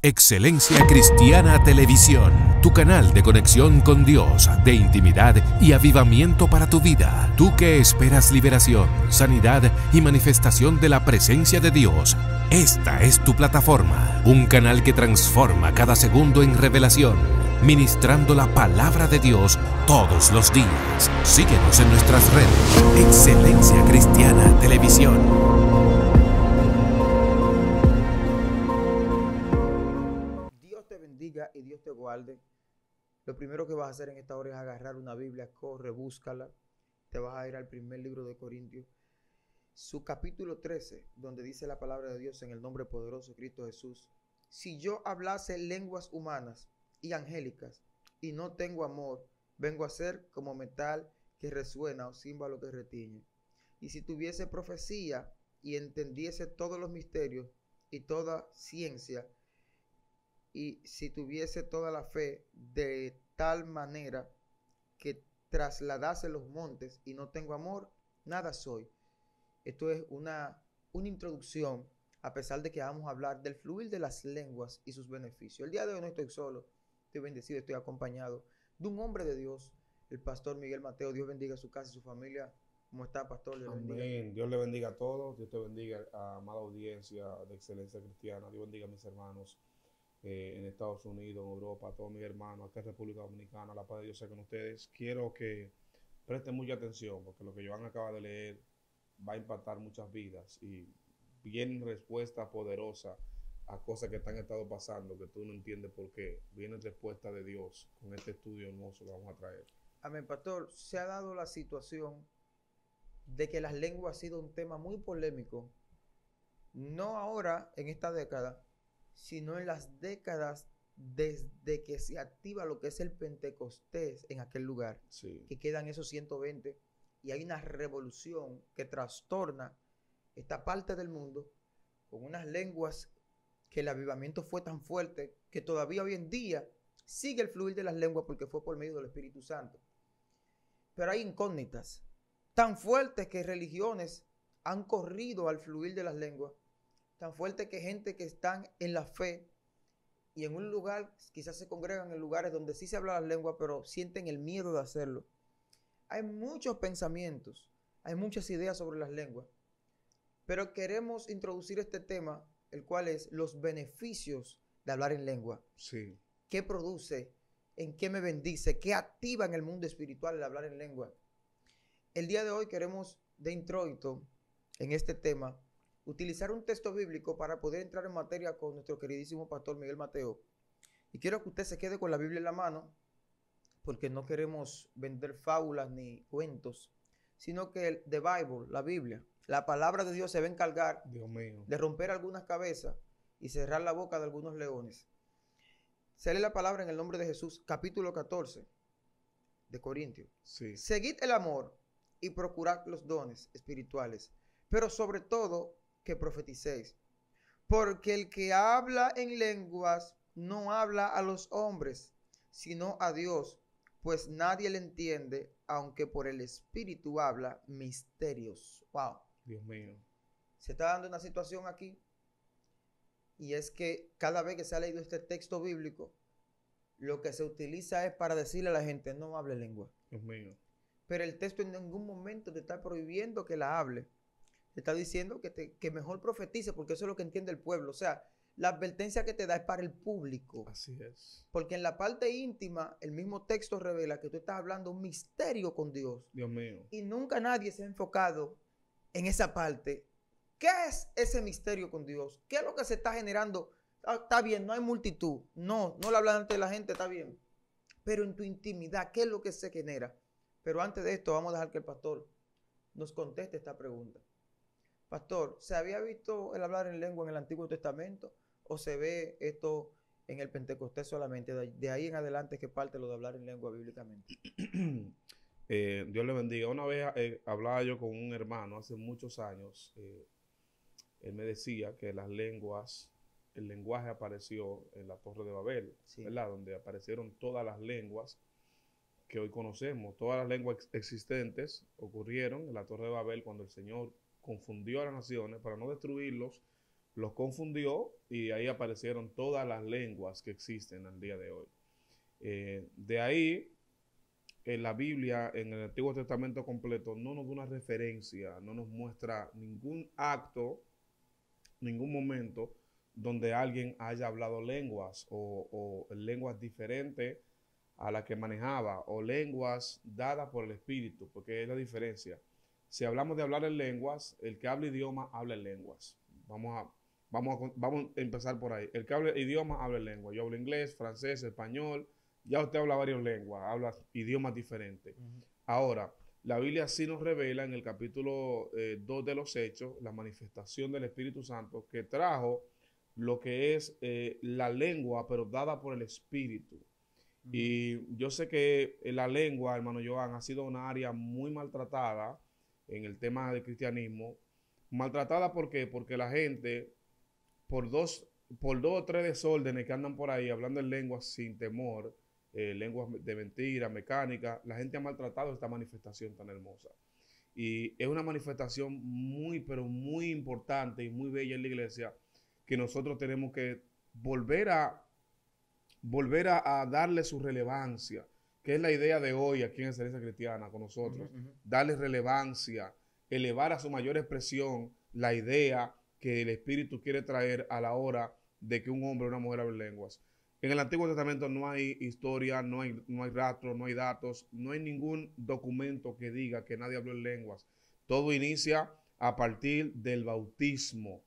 Excelencia Cristiana Televisión, tu canal de conexión con Dios, de intimidad y avivamiento para tu vida. Tú que esperas liberación, sanidad y manifestación de la presencia de Dios. Esta es tu plataforma, un canal que transforma cada segundo en revelación, ministrando la palabra de Dios todos los días. Síguenos en nuestras redes. Excelencia Cristiana Televisión. Dios te bendiga y Dios te guarde. Lo primero que vas a hacer en esta hora es agarrar una Biblia, corre, búscala. Te vas a ir al primer libro de Corintios, su capítulo 13, donde dice la palabra de Dios en el nombre poderoso de Cristo Jesús. Si yo hablase lenguas humanas y angélicas y no tengo amor, vengo a ser como metal que resuena o címbalo que retiñe. Y si tuviese profecía y entendiese todos los misterios y toda ciencia, y si tuviese toda la fe de tal manera que trasladase los montes y no tengo amor, nada soy. Esto es una introducción, a pesar de que vamos a hablar del fluir de las lenguas y sus beneficios. El día de hoy no estoy solo, estoy bendecido, estoy acompañado de un hombre de Dios, el pastor Miguel Mateo. Dios bendiga su casa y su familia. ¿Cómo está, pastor? Dios Amén. bendiga. Dios le bendiga a todos. Dios te bendiga, a amada audiencia de Excelencia Cristiana. Dios bendiga a mis hermanos en Estados Unidos, en Europa, a todos mis hermanos, acá en República Dominicana. La paz de Dios sea con ustedes. Quiero que presten mucha atención porque lo que Joan acaba de leer va a impactar muchas vidas y viene respuesta poderosa a cosas que están estado pasando que tú no entiendes por qué. Viene respuesta de Dios con este estudio hermoso que vamos a traer. Amén, pastor. Se ha dado la situación de que las lenguas ha sido un tema muy polémico, no ahora en esta década, sino en las décadas desde que se activa lo que es el Pentecostés en aquel lugar, Sí. que quedan esos 120, y hay una revolución que trastorna esta parte del mundo con unas lenguas que el avivamiento fue tan fuerte que todavía hoy en día sigue el fluir de las lenguas porque fue por medio del Espíritu Santo. Pero hay incógnitas tan fuertes que religiones han corrido al fluir de las lenguas, tan fuerte que gente que están en la fe y en un lugar, quizás se congregan en lugares donde sí se habla las lenguas, pero sienten el miedo de hacerlo. Hay muchos pensamientos, hay muchas ideas sobre las lenguas, pero queremos introducir este tema, el cual es los beneficios de hablar en lengua. Sí. ¿Qué produce? ¿En qué me bendice? ¿Qué activa en el mundo espiritual el hablar en lengua? El día de hoy queremos, de introito, en este tema, utilizar un texto bíblico para poder entrar en materia con nuestro queridísimo pastor Miguel Mateo. Y quiero que usted se quede con la Biblia en la mano, porque no queremos vender fábulas ni cuentos, sino que el The Bible, la Biblia, la palabra de Dios se va a encargar Dios mío. de romper algunas cabezas y cerrar la boca de algunos leones. Se lee la palabra en el nombre de Jesús, capítulo 14 de Corintios. Sí. Seguid el amor y procurad los dones espirituales, pero sobre todo que profeticéis. Porque el que habla en lenguas no habla a los hombres, sino a Dios, pues nadie le entiende, aunque por el Espíritu habla misterios. Wow. Dios mío. Se está dando una situación aquí, y es que cada vez que se ha leído este texto bíblico, lo que se utiliza es para decirle a la gente, no hable lengua. Dios mío. Pero el texto en ningún momento te está prohibiendo que la hable. Te está diciendo que mejor profetice, porque eso es lo que entiende el pueblo. O sea, la advertencia que te da es para el público. Así es. Porque en la parte íntima, el mismo texto revela que tú estás hablando un misterio con Dios. Dios mío. Y nunca nadie se ha enfocado en esa parte. ¿Qué es ese misterio con Dios? ¿Qué es lo que se está generando? Está bien, no hay multitud. No le hablas ante la gente, está bien. Pero en tu intimidad, ¿qué es lo que se genera? Pero antes de esto, vamos a dejar que el pastor nos conteste esta pregunta. Pastor, ¿se había visto el hablar en lengua en el Antiguo Testamento o se ve esto en el Pentecostés solamente? De ahí en adelante, ¿qué parte lo de hablar en lengua bíblicamente? Dios le bendiga. Una vez hablaba yo con un hermano hace muchos años. Él me decía que las lenguas, el lenguaje apareció en la Torre de Babel, Sí. ¿verdad? Donde aparecieron todas las lenguas que hoy conocemos. Todas las lenguas existentes ocurrieron en la Torre de Babel cuando el Señor confundió a las naciones para no destruirlos, los confundió y ahí aparecieron todas las lenguas que existen al día de hoy. De ahí, en la Biblia, en el Antiguo Testamento completo, no nos da una referencia, no nos muestra ningún acto, ningún momento donde alguien haya hablado lenguas o lenguas diferentes a las que manejaba o lenguas dadas por el Espíritu, porque es la diferencia. Si hablamos de hablar en lenguas, el que habla idioma habla en lenguas. Vamos a empezar por ahí. El que habla idioma habla en lengua. Yo hablo inglés, francés, español. Ya usted habla varias lenguas, habla idiomas diferentes. Ahora, la Biblia sí nos revela en el capítulo 2 de los Hechos la manifestación del Espíritu Santo que trajo lo que es la lengua, pero dada por el Espíritu. Y yo sé que la lengua, hermano Joan, ha sido una área muy maltratada en el tema del cristianismo. Maltratada, ¿por qué? Porque la gente, por dos o tres desórdenes que andan por ahí hablando en lenguas sin temor, lenguas de mentira, mecánica, la gente ha maltratado esta manifestación tan hermosa. Y es una manifestación muy, pero muy importante y muy bella en la iglesia, que nosotros tenemos que volver a darle su relevancia, que es la idea de hoy aquí en Excelencia Cristiana con nosotros. Darle relevancia, elevar a su mayor expresión la idea que el Espíritu quiere traer a la hora de que un hombre o una mujer hable lenguas. En el Antiguo Testamento no hay historia, no hay rastro, no hay datos, no hay ningún documento que diga que nadie habló en lenguas. Todo inicia a partir del bautismo,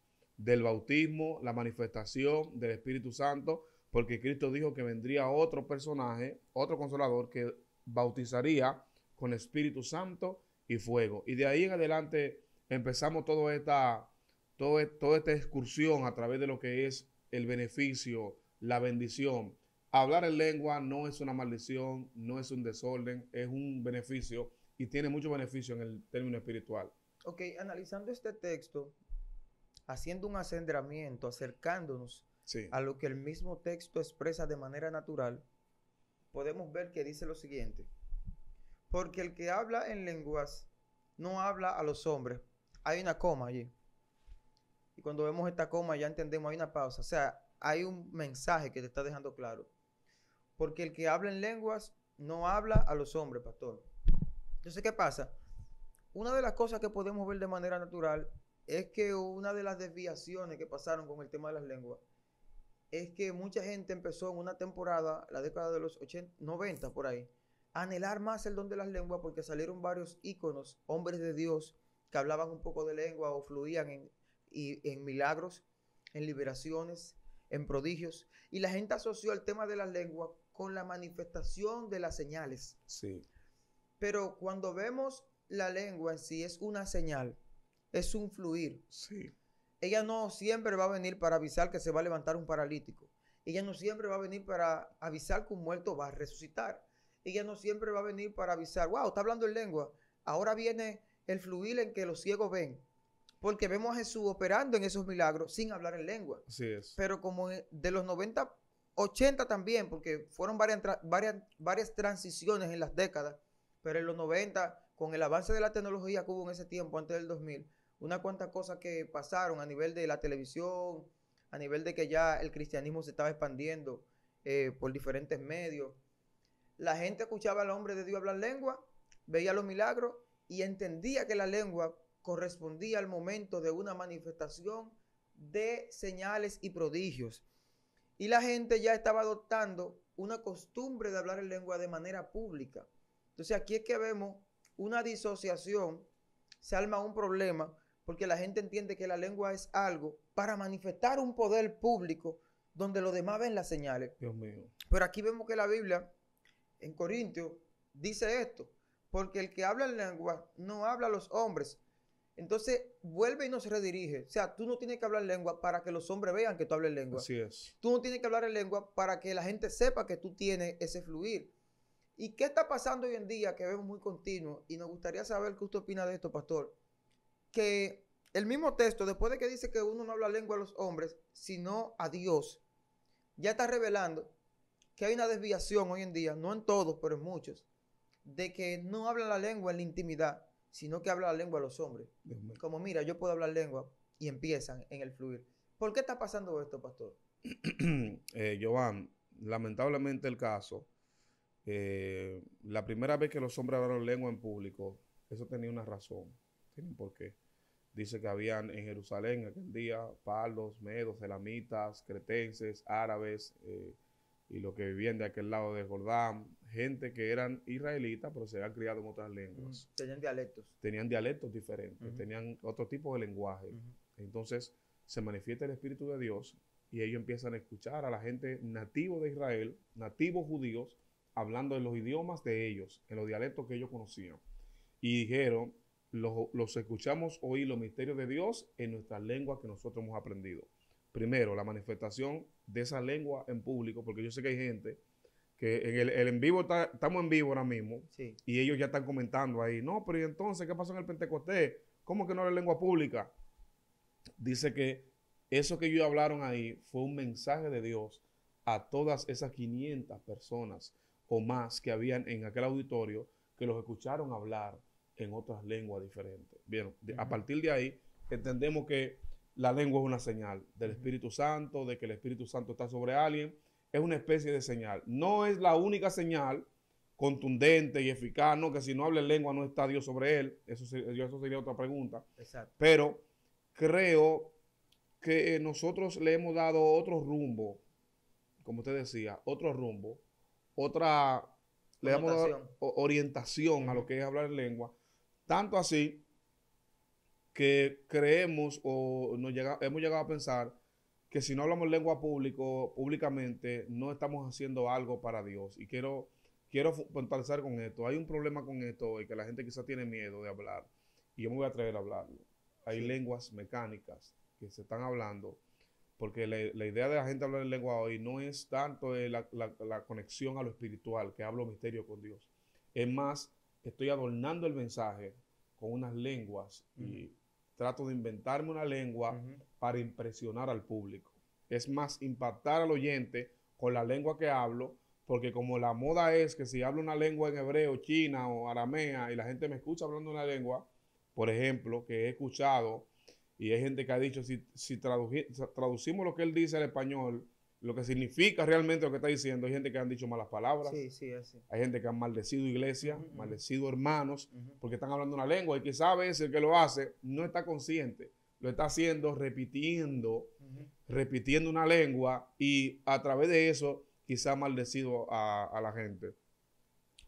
la manifestación del Espíritu Santo, porque Cristo dijo que vendría otro personaje, otro consolador, que bautizaría con Espíritu Santo y fuego. Y de ahí en adelante empezamos toda esta excursión a través de lo que es el beneficio, la bendición. Hablar en lengua no es una maldición, no es un desorden, es un beneficio y tiene mucho beneficio en el término espiritual. Ok, analizando este texto, haciendo un acendramiento, acercándonos a lo que el mismo texto expresa de manera natural, podemos ver que dice lo siguiente: porque el que habla en lenguas no habla a los hombres. Hay una coma allí. Y cuando vemos esta coma ya entendemos, hay una pausa. O sea, hay un mensaje que te está dejando claro. Porque el que habla en lenguas no habla a los hombres, pastor. Entonces, ¿qué pasa? Una de las cosas que podemos ver de manera natural es que una de las desviaciones que pasaron con el tema de las lenguas es que mucha gente empezó en una temporada, la década de los 80, 90 por ahí, a anhelar más el don de las lenguas, porque salieron varios íconos, hombres de Dios, que hablaban un poco de lengua o fluían en milagros, en liberaciones, en prodigios. Y la gente asoció el tema de las lenguas con la manifestación de las señales. Sí. Pero cuando vemos la lengua en sí, es una señal, es un fluir. Sí. Ella no siempre va a venir para avisar que se va a levantar un paralítico. Ella no siempre va a venir para avisar que un muerto va a resucitar. Ella no siempre va a venir para avisar, wow, está hablando en lengua. Ahora viene el fluir en que los ciegos ven. Porque vemos a Jesús operando en esos milagros sin hablar en lengua. Así es. Pero como de los 90, 80 también, porque fueron varias transiciones en las décadas. Pero en los 90, con el avance de la tecnología que hubo en ese tiempo, antes del 2000, unas cuantas cosas que pasaron a nivel de la televisión, a nivel de que ya el cristianismo se estaba expandiendo por diferentes medios. La gente escuchaba al hombre de Dios hablar lengua, veía los milagros y entendía que la lengua correspondía al momento de una manifestación de señales y prodigios. Y la gente ya estaba adoptando una costumbre de hablar en lengua de manera pública. Entonces aquí es que vemos una disociación, se arma un problema, porque la gente entiende que la lengua es algo para manifestar un poder público donde los demás ven las señales. Dios mío. Pero aquí vemos que la Biblia, en Corintios, dice esto: porque el que habla en lengua no habla a los hombres. Entonces vuelve y nos redirige. O sea, tú no tienes que hablar en lengua para que los hombres vean que tú hablas en lengua. Así es. Tú no tienes que hablar en lengua para que la gente sepa que tú tienes ese fluir. ¿Y qué está pasando hoy en día que vemos muy continuo? Y nos gustaría saber qué usted opina de esto, pastor. Que el mismo texto, después de que dice que uno no habla lengua a los hombres, sino a Dios, ya está revelando que hay una desviación hoy en día, no en todos, pero en muchos, de que no hablan la lengua en la intimidad, sino que hablan la lengua a los hombres. Como mira, yo puedo hablar lengua, y empiezan en el fluir. ¿Por qué está pasando esto, pastor? Joan, lamentablemente el caso, la primera vez que los hombres hablaron lengua en público, eso tenía una razón, tiene un porqué. Dice que habían en Jerusalén aquel día pardos, medos, elamitas, cretenses, árabes y los que vivían de aquel lado del Jordán, gente que eran israelitas pero se habían criado en otras lenguas. Tenían dialectos. Tenían dialectos diferentes, tenían otro tipo de lenguaje. Entonces se manifiesta el Espíritu de Dios y ellos empiezan a escuchar a la gente nativo de Israel, nativos judíos, hablando en los idiomas de ellos, en los dialectos que ellos conocían. Y dijeron, los escuchamos oír los misterios de Dios en nuestras lenguas que nosotros hemos aprendido. Primero, la manifestación de esa lengua en público, porque yo sé que hay gente que en el en vivo, estamos en vivo ahora mismo, Sí. y ellos ya están comentando ahí, no, pero ¿y entonces qué pasó en el Pentecostés? ¿Cómo que no era lengua pública? Dice que eso que ellos hablaron ahí fue un mensaje de Dios a todas esas 500 personas o más que habían en aquel auditorio que los escucharon hablar en otras lenguas diferentes. Bien, a partir de ahí entendemos que la lengua es una señal del Espíritu Santo, de que el Espíritu Santo está sobre alguien. Es una especie de señal. No es la única señal contundente y eficaz, no, que si no habla en lengua no está Dios sobre él. Eso sería otra pregunta. Exacto. Pero creo que nosotros le hemos dado otro rumbo, como usted decía, otro rumbo, le hemos dado orientación a lo que es hablar en lengua, tanto así que creemos o hemos llegado a pensar que si no hablamos lengua públicamente, no estamos haciendo algo para Dios. Y quiero puntualizar con esto. Hay un problema con esto y que la gente quizás tiene miedo de hablar. Y yo me voy a atrever a hablarlo. Hay lenguas mecánicas que se están hablando, porque la idea de la gente hablar en lengua hoy no es tanto la conexión a lo espiritual, que hablo misterio con Dios. Es más, estoy adornando el mensaje con unas lenguas y trato de inventarme una lengua para impresionar al público. Es más, impactar al oyente con la lengua que hablo, porque como la moda es que si hablo una lengua en hebreo, china o aramea y la gente me escucha hablando una lengua, por ejemplo, que he escuchado, y hay gente que ha dicho, si traducimos lo que él dice al español, lo que significa realmente lo que está diciendo, hay gente que han dicho malas palabras. Sí, sí, así. Hay gente que han maldecido iglesias, maldecido hermanos, porque están hablando una lengua y quizás a veces el que lo hace no está consciente, lo está haciendo repitiendo una lengua y a través de eso quizás ha maldecido a la gente.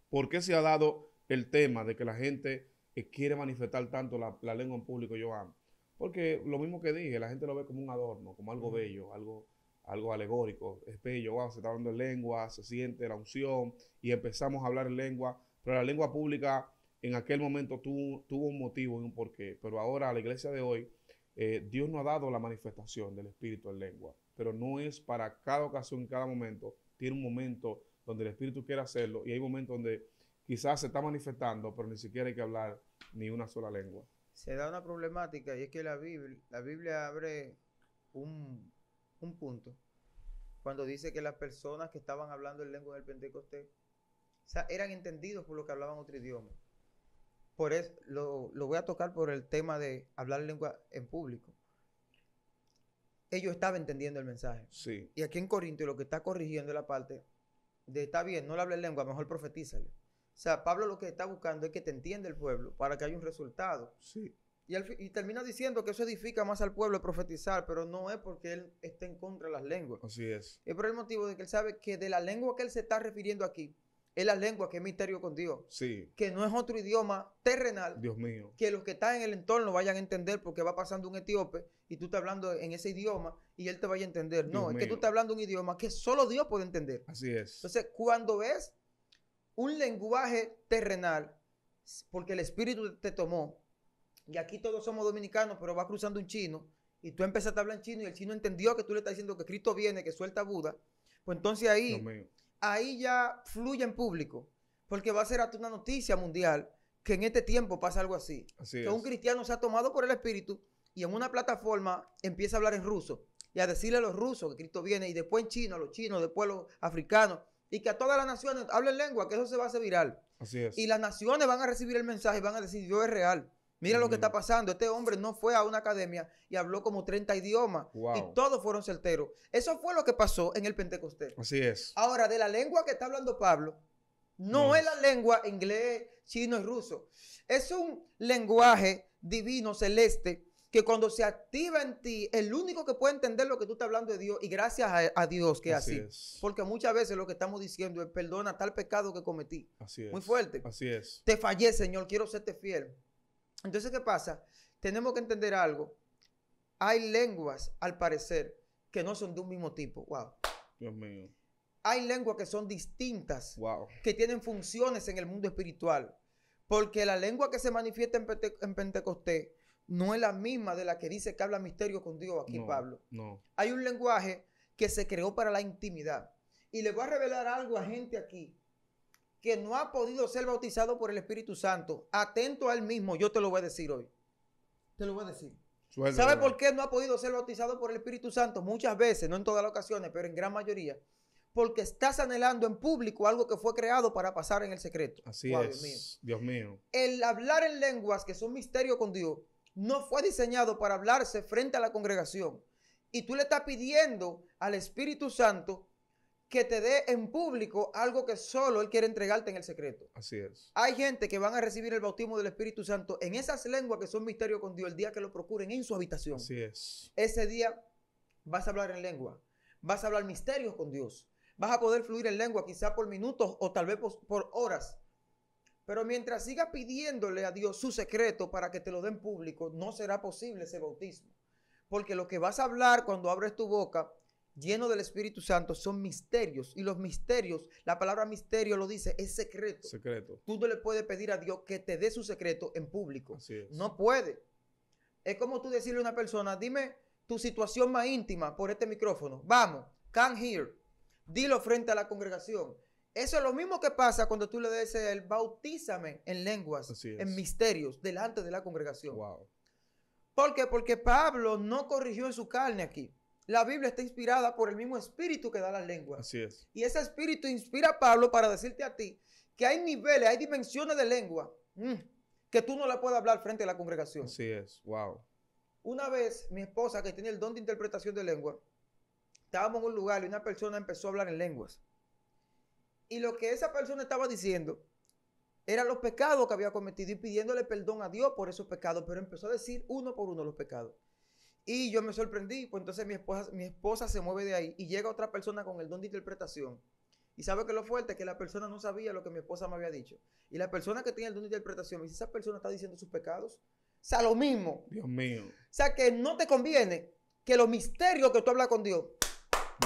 ¿Por qué se ha dado el tema de que la gente quiere manifestar tanto la lengua en público, Joan? Porque lo mismo que dije, la gente lo ve como un adorno, como algo bello, algo alegórico. Es bello, wow, se está hablando en lengua, se siente la unción y empezamos a hablar en lengua. Pero la lengua pública en aquel momento tuvo un motivo y un porqué. Pero ahora, la iglesia de hoy, Dios nos ha dado la manifestación del Espíritu en lengua. Pero no es para cada ocasión, en cada momento. Tiene un momento donde el Espíritu quiere hacerlo y hay momentos donde quizás se está manifestando, pero ni siquiera hay que hablar ni una sola lengua. Se da una problemática y es que la Biblia abre un punto cuando dice que las personas que estaban hablando en lengua del Pentecostés, o sea, eran entendidos por lo que hablaban otro idioma. Por eso lo voy a tocar por el tema de hablar lengua en público. Ellos estaban entendiendo el mensaje. Sí. Y aquí en Corintios lo que está corrigiendo es la parte de, está bien, no le hables lengua, mejor profetízale. O sea, Pablo lo que está buscando es que te entienda el pueblo para que haya un resultado. Sí. Y termina diciendo que eso edifica más al pueblo profetizar, pero no es porque él esté en contra de las lenguas. Así es. Es por el motivo de que él sabe que de la lengua que él se está refiriendo aquí, es la lengua que es misterio con Dios. Sí. Que no es otro idioma terrenal. Dios mío. Que los que están en el entorno vayan a entender porque va pasando un etíope y tú estás hablando en ese idioma y él te vaya a entender. No, es que tú estás hablando un idioma que solo Dios puede entender. Así es. Entonces, cuando ves un lenguaje terrenal, porque el Espíritu te tomó, y aquí todos somos dominicanos, pero va cruzando un chino, y tú empezaste a hablar en chino, y el chino entendió que tú le estás diciendo que Cristo viene, que suelta a Buda, pues entonces ahí ya fluye en público, porque va a ser hasta una noticia mundial, que en este tiempo pasa algo así. Que un cristiano se ha tomado por el Espíritu, y en una plataforma empieza a hablar en ruso, y a decirle a los rusos que Cristo viene, y después en chino, a los chinos, después a los africanos, y que a todas las naciones hablen lengua, que eso se va a hacer viral. Así es. Y las naciones van a recibir el mensaje y van a decir, Dios es real. Mira lo que está pasando. Este hombre no fue a una academia y habló como 30 idiomas. Wow. Y todos fueron certeros. Eso fue lo que pasó en el Pentecostés. Así es. Ahora, de la lengua que está hablando Pablo, no es la lengua inglés, chino y ruso. Es un lenguaje divino, celeste, que cuando se activa en ti, el único que puede entender lo que tú estás hablando es Dios. Y gracias a Dios que es así. Es. Porque muchas veces lo que estamos diciendo es perdona tal pecado que cometí. Así es. Muy fuerte. Así es. Te fallé, Señor, quiero serte fiel. Entonces, ¿qué pasa? Tenemos que entender algo. Hay lenguas, al parecer, que no son de un mismo tipo. Wow. Dios mío. Hay lenguas que son distintas, Wow. que tienen funciones en el mundo espiritual. Porque la lengua que se manifiesta en Pentecostés no es la misma de la que dice que habla misterio con Dios aquí, No, Pablo. no. Hay un lenguaje que se creó para la intimidad. Y le voy a revelar algo a gente aquí que no ha podido ser bautizado por el Espíritu Santo. Atento a él mismo, yo te lo voy a decir hoy. Te lo voy a decir. Suelta, ¿Sabe hermano. por qué no ha podido ser bautizado por el Espíritu Santo? Muchas veces, no en todas las ocasiones, pero en gran mayoría. Porque estás anhelando en público algo que fue creado para pasar en el secreto. Así Wow, es. Dios mío. El hablar en lenguas que son misterio con Dios no fue diseñado para hablarse frente a la congregación. Y tú le estás pidiendo al Espíritu Santo que te dé en público algo que solo Él quiere entregarte en el secreto. Así es. Hay gente que van a recibir el bautismo del Espíritu Santo en esas lenguas que son misterio con Dios el día que lo procuren en su habitación. Así es. Ese día vas a hablar en lengua, vas a hablar misterios con Dios, vas a poder fluir en lengua quizá por minutos o tal vez por horas. Pero mientras sigas pidiéndole a Dios su secreto para que te lo den público, no será posible ese bautismo. Porque lo que vas a hablar cuando abres tu boca lleno del Espíritu Santo son misterios. Y los misterios, la palabra misterio lo dice, es secreto. Secreto. Tú no le puedes pedir a Dios que te dé su secreto en público. Así es. No puede. Es como tú decirle a una persona, dime tu situación más íntima por este micrófono. Vamos, can't hear. Dilo frente a la congregación. Eso es lo mismo que pasa cuando tú le dices a él, bautízame en lenguas, en misterios, delante de la congregación. Wow. ¿Por qué? Porque Pablo no corrigió en su carne aquí. La Biblia está inspirada por el mismo espíritu que da las lenguas. Así es. Y ese espíritu inspira a Pablo para decirte a ti que hay niveles, hay dimensiones de lengua que tú no le puedes hablar frente a la congregación. Así es. Wow. Una vez mi esposa, que tiene el don de interpretación de lengua, estábamos en un lugar y una persona empezó a hablar en lenguas. Y lo que esa persona estaba diciendo eran los pecados que había cometido y pidiéndole perdón a Dios por esos pecados, pero empezó a decir uno por uno los pecados. Y yo me sorprendí, pues entonces mi esposa se mueve de ahí y llega otra persona con el don de interpretación. Y sabe que lo fuerte es que la persona no sabía lo que mi esposa me había dicho. Y la persona que tiene el don de interpretación me dice, esa persona está diciendo sus pecados. O sea, lo mismo. Dios mío. O sea, que no te conviene que los misterios que tú hablas con Dios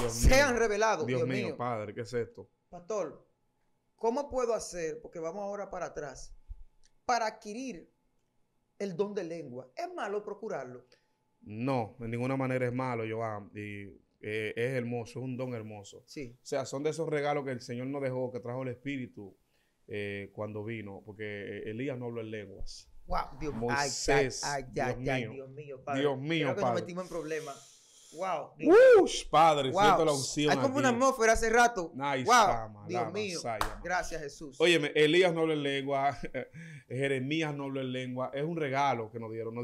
sean revelados. Dios mío, Padre, ¿qué es esto? Pastor, ¿cómo puedo hacer? Porque vamos ahora para atrás. Para adquirir el don de lengua. ¿Es malo procurarlo? No, de ninguna manera es malo, Joan. Y es hermoso, es un don hermoso. Sí. O sea, son de esos regalos que el Señor nos dejó, que trajo el Espíritu cuando vino. Porque Elías no habló en lenguas. Wow, Dios mío. Moisés, Dios mío, Padre. Dios mío, Creo que Padre. nos metimos en problemas. Wow. Padre, Wow. siento la unción Hay como aquí. una atmósfera hace rato. Nice, Wow. Sama, Dios Lama, mío. Saya. Gracias, Jesús. Óyeme, Elías no habló en lengua, Jeremías no habló en lengua. Es un regalo que nos dieron.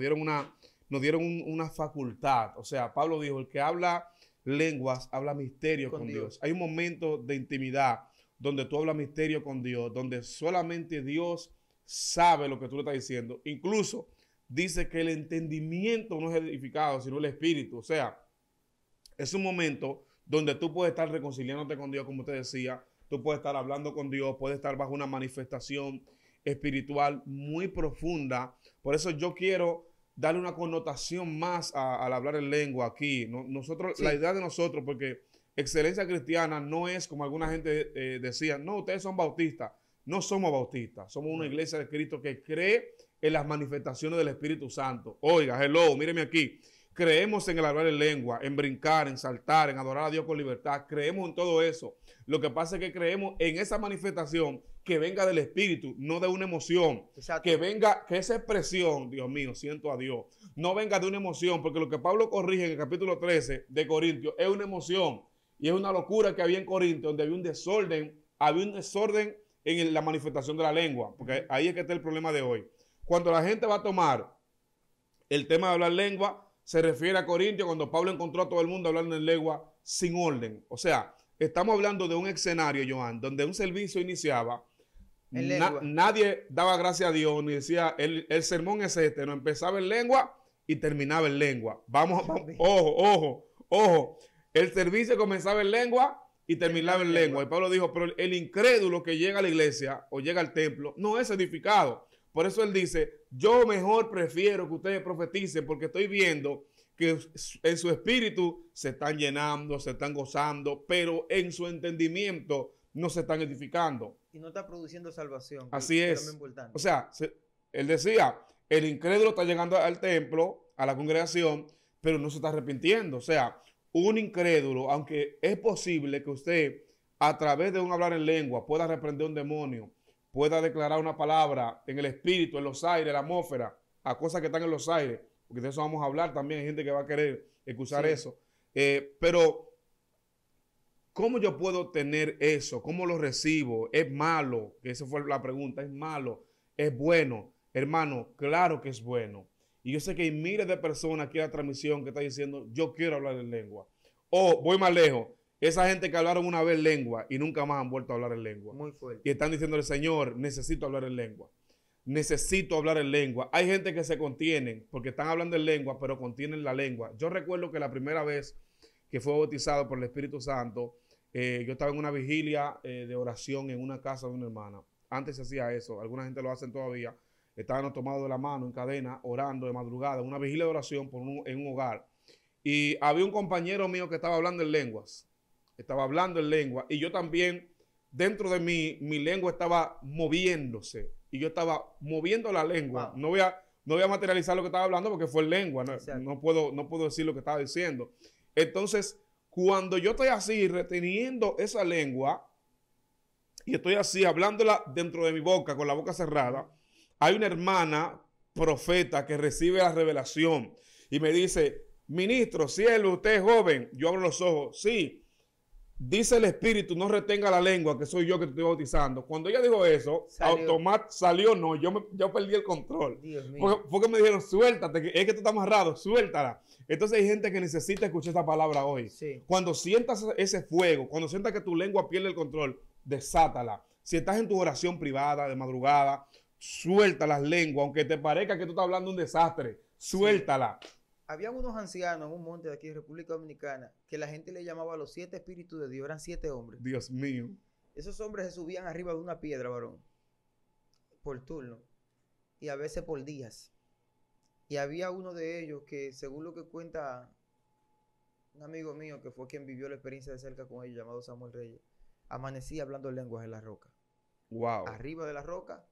Nos dieron una facultad. O sea, Pablo dijo, el que habla lenguas, habla misterio con Dios. Hay un momento de intimidad donde tú hablas misterio con Dios, donde solamente Dios sabe lo que tú le estás diciendo. Incluso dice que el entendimiento no es edificado, sino el espíritu. O sea, es un momento donde tú puedes estar reconciliándote con Dios, como te decía. Tú puedes estar hablando con Dios, puedes estar bajo una manifestación espiritual muy profunda. Por eso yo quiero darle una connotación más al hablar en lengua aquí. Nosotros, sí. La idea de nosotros, porque Excelencia Cristiana no es como alguna gente decía, no, ustedes son bautistas. No somos bautistas, somos una iglesia de Cristo que cree en las manifestaciones del Espíritu Santo. Oiga, hello, míreme aquí. Creemos en el hablar en lengua, en brincar, en saltar, en adorar a Dios con libertad. Creemos en todo eso. Lo que pasa es que creemos en esa manifestación que venga del Espíritu, no de una emoción. Exacto. Que venga, que esa expresión, Dios mío, siento a Dios, no venga de una emoción, porque lo que Pablo corrige en el capítulo 13 de Corintios es una emoción. Y es una locura que había en Corintios, donde había un desorden en la manifestación de la lengua, porque ahí es que está el problema de hoy. cuando la gente va a tomar el tema de hablar lengua, se refiere a Corintios cuando Pablo encontró a todo el mundo hablando en lengua sin orden. O sea, estamos hablando de un escenario, Joan, donde un servicio iniciaba, nadie daba gracias a Dios, ni decía, el sermón es este, no empezaba en lengua y terminaba en lengua. Vamos, ojo, el servicio comenzaba en lengua y terminaba en lengua. Y Pablo dijo, pero el incrédulo que llega a la iglesia o llega al templo no es edificado. Por eso él dice, yo mejor prefiero que ustedes profeticen porque estoy viendo que en su espíritu se están llenando, se están gozando, pero en su entendimiento no se están edificando. Y no está produciendo salvación. Así es. O sea, él decía, el incrédulo está llegando al templo, a la congregación, pero no se está arrepintiendo. O sea, un incrédulo, aunque es posible que usted a través de un hablar en lengua pueda reprender un demonio, pueda declarar una palabra en el espíritu, en los aires, en la atmósfera, a cosas que están en los aires, porque de eso vamos a hablar también, hay gente que va a querer escuchar eso. Pero, ¿cómo yo puedo tener eso? ¿Cómo lo recibo? ¿Es malo? Que esa fue la pregunta. ¿Es malo? ¿Es bueno? Hermano, claro que es bueno. Y yo sé que hay miles de personas aquí en la transmisión que están diciendo, yo quiero hablar en lengua. O, voy más lejos, esa gente que hablaron una vez lengua y nunca más han vuelto a hablar en lengua. Muy fuerte. Y están diciéndole, Señor, necesito hablar en lengua. Necesito hablar en lengua. Hay gente que se contienen porque están hablando en lengua, pero contienen la lengua. Yo recuerdo que la primera vez que fue bautizado por el Espíritu Santo, yo estaba en una vigilia de oración en una casa de una hermana. Antes se hacía eso, alguna gente lo hacen todavía. Estaban tomados de la mano en cadena, orando de madrugada, una vigilia de oración en un hogar. Y había un compañero mío que estaba hablando en lenguas. Estaba hablando en lengua. Y yo también, dentro de mí, mi lengua estaba moviéndose. Y yo estaba moviendo la lengua. Wow. No voy a materializar lo que estaba hablando porque fue en lengua. No puedo decir lo que estaba diciendo. Entonces, cuando yo estoy así, reteniendo esa lengua, y estoy así, hablándola dentro de mi boca, con la boca cerrada, hay una hermana profeta que recibe la revelación y me dice, ministro, siervo, usted es joven. Yo abro los ojos. Sí. Dice el Espíritu, no retenga la lengua, que soy yo que te estoy bautizando. Cuando ella dijo eso, salió, no, yo perdí el control. Porque me dijeron, suéltate, es que tú estás amarrado, suéltala. Entonces hay gente que necesita escuchar esta palabra hoy. Sí. Cuando sientas ese fuego, cuando sientas que tu lengua pierde el control, desátala. Si estás en tu oración privada, de madrugada, suelta las lenguas, aunque te parezca que tú estás hablando un desastre, suéltala. Sí. Habían unos ancianos en un monte de aquí de República Dominicana que la gente le llamaba los 7 espíritus de Dios. Eran 7 hombres. Dios mío. Esos hombres se subían arriba de una piedra, varón, por turno. Y a veces por días. Y había uno de ellos que, según lo que cuenta un amigo mío, que fue quien vivió la experiencia de cerca con ellos, llamado Samuel Reyes, amanecía hablando lenguas en la roca. Wow. Arriba de la roca.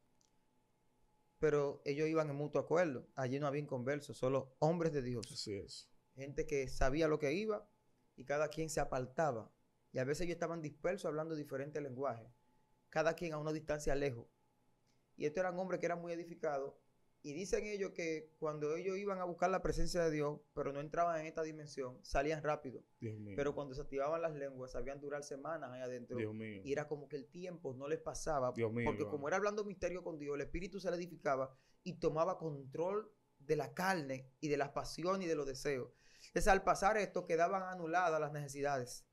Pero ellos iban en mutuo acuerdo. Allí no había inconversos, solo hombres de Dios. Así es. Gente que sabía lo que iba y cada quien se apartaba. Y a veces ellos estaban dispersos hablando diferentes lenguajes. Cada quien a una distancia lejos. Y estos eran hombres que eran muy edificados. Y dicen ellos que cuando ellos iban a buscar la presencia de Dios, pero no entraban en esta dimensión, salían rápido. Dios mío. Pero cuando se activaban las lenguas, sabían durar semanas ahí adentro. Dios mío. Y era como que el tiempo no les pasaba. Dios mío, porque como era hablando misterio con Dios, el Espíritu se le edificaba y tomaba control de la carne y de las pasiones y de los deseos. Entonces, al pasar esto, quedaban anuladas las necesidades.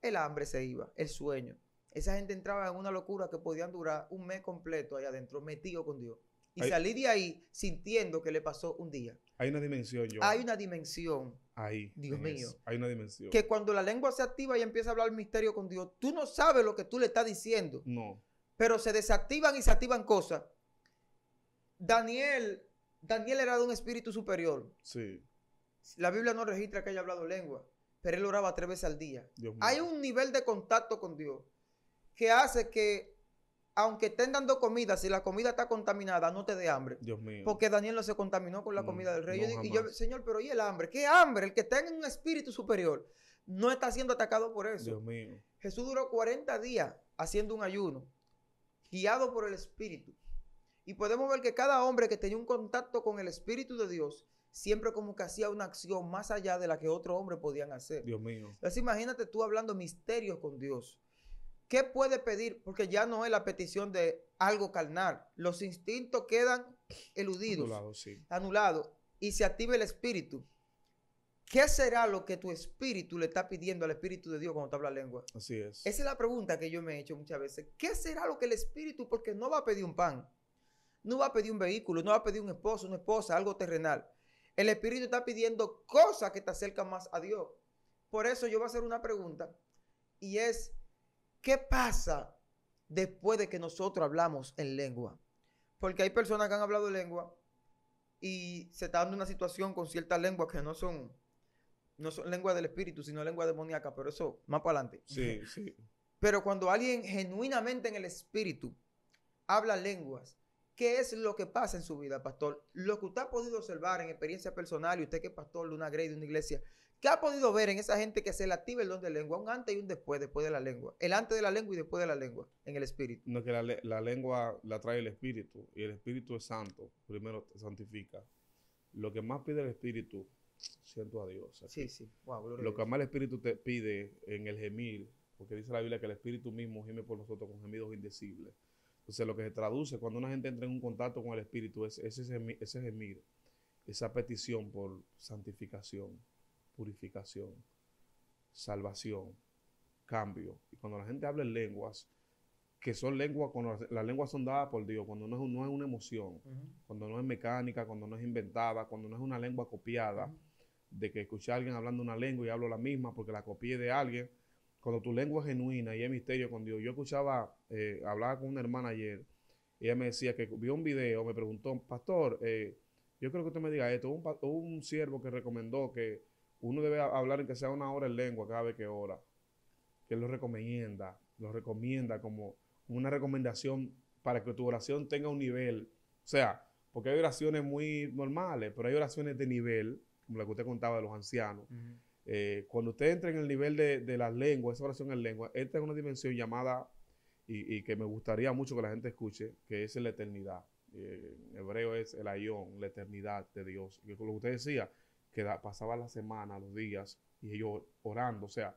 El hambre se iba, el sueño. Esa gente entraba en una locura que podían durar un mes completo ahí adentro, metido con Dios. Y salí de ahí sintiendo que le pasó un día. Hay una dimensión, yo. Hay una dimensión. Ahí. Dios mío. Hay una dimensión. Que cuando la lengua se activa y empieza a hablar el misterio con Dios, tú no sabes lo que tú le estás diciendo. No. Pero se desactivan y se activan cosas. Daniel era de un espíritu superior. Sí. La Biblia no registra que haya hablado lengua, pero él oraba 3 veces al día. Dios mío. Hay un nivel de contacto con Dios que hace que, aunque estén dando comida, si la comida está contaminada, no te dé hambre. Dios mío. Porque Daniel no se contaminó con la comida del rey. Y yo, Señor, pero ¿y el hambre? ¿Qué hambre? El que está en un espíritu superior no está siendo atacado por eso. Dios mío. Jesús duró 40 días haciendo un ayuno, guiado por el Espíritu. Y podemos ver que cada hombre que tenía un contacto con el Espíritu de Dios, siempre como que hacía una acción más allá de la que otros hombres podían hacer. Dios mío. Entonces imagínate tú hablando misterios con Dios. ¿Qué puede pedir? Porque ya no es la petición de algo carnal. Los instintos quedan eludidos, Anulado, sí. anulados, y se activa el espíritu, ¿qué será lo que tu espíritu le está pidiendo al Espíritu de Dios cuando te habla lengua? Así es. Esa es la pregunta que yo me he hecho muchas veces. ¿Qué será lo que el espíritu? Porque no va a pedir un pan, no va a pedir un vehículo, no va a pedir un esposo, una esposa, algo terrenal. El espíritu está pidiendo cosas que te acercan más a Dios. Por eso yo voy a hacer una pregunta, y es, ¿qué pasa después de que nosotros hablamos en lengua? Porque hay personas que han hablado en lengua y se está dando una situación con ciertas lenguas que no son lenguas del espíritu, sino lenguas demoníacas, pero eso más para adelante. Sí, sí. Pero cuando alguien genuinamente en el espíritu habla lenguas, ¿qué es lo que pasa en su vida, pastor? Lo que usted ha podido observar en experiencia personal, y usted que es pastor de una grey, de una iglesia, ¿qué ha podido ver en esa gente que se le activa el don de lengua? Un antes y un después de la lengua. El antes de la lengua y después de la lengua, en el espíritu. No, que la lengua la trae el espíritu, y el espíritu es santo. Primero te santifica. Lo que más pide el espíritu, siento a Dios. Sí, sí. Wow, gloria a Lo Dios. que más el espíritu te pide en el gemir, porque dice la Biblia que el espíritu mismo gime por nosotros con gemidos indecibles. Entonces, lo que se traduce cuando una gente entra en un contacto con el espíritu es ese gemir, esa petición por santificación, purificación, salvación, cambio. Y cuando la gente habla en lenguas, que son lenguas, cuando las lenguas son dadas por Dios, cuando no es una emoción, cuando no es mecánica, cuando no es inventada, cuando no es una lengua copiada, de que escuché a alguien hablando una lengua y hablo la misma porque la copié de alguien. Cuando tu lengua es genuina y es misterio con Dios. Yo escuchaba, hablaba con una hermana ayer, y ella me decía que vio un video, me preguntó, pastor, yo creo que usted me diga esto, hubo un siervo que recomendó que uno debe hablar en que sea una hora en lengua cada vez que ora, que él lo recomienda como una recomendación para que tu oración tenga un nivel. O sea, porque hay oraciones muy normales, pero hay oraciones de nivel, como la que usted contaba de los ancianos. Cuando usted entra en el nivel de las lenguas, esa oración en lengua, entra en una dimensión llamada, y que me gustaría mucho que la gente escuche, que es la eternidad. En hebreo es el ayón, la eternidad de Dios. Y como usted decía, que pasaba la semana, los días, y ellos orando. O sea,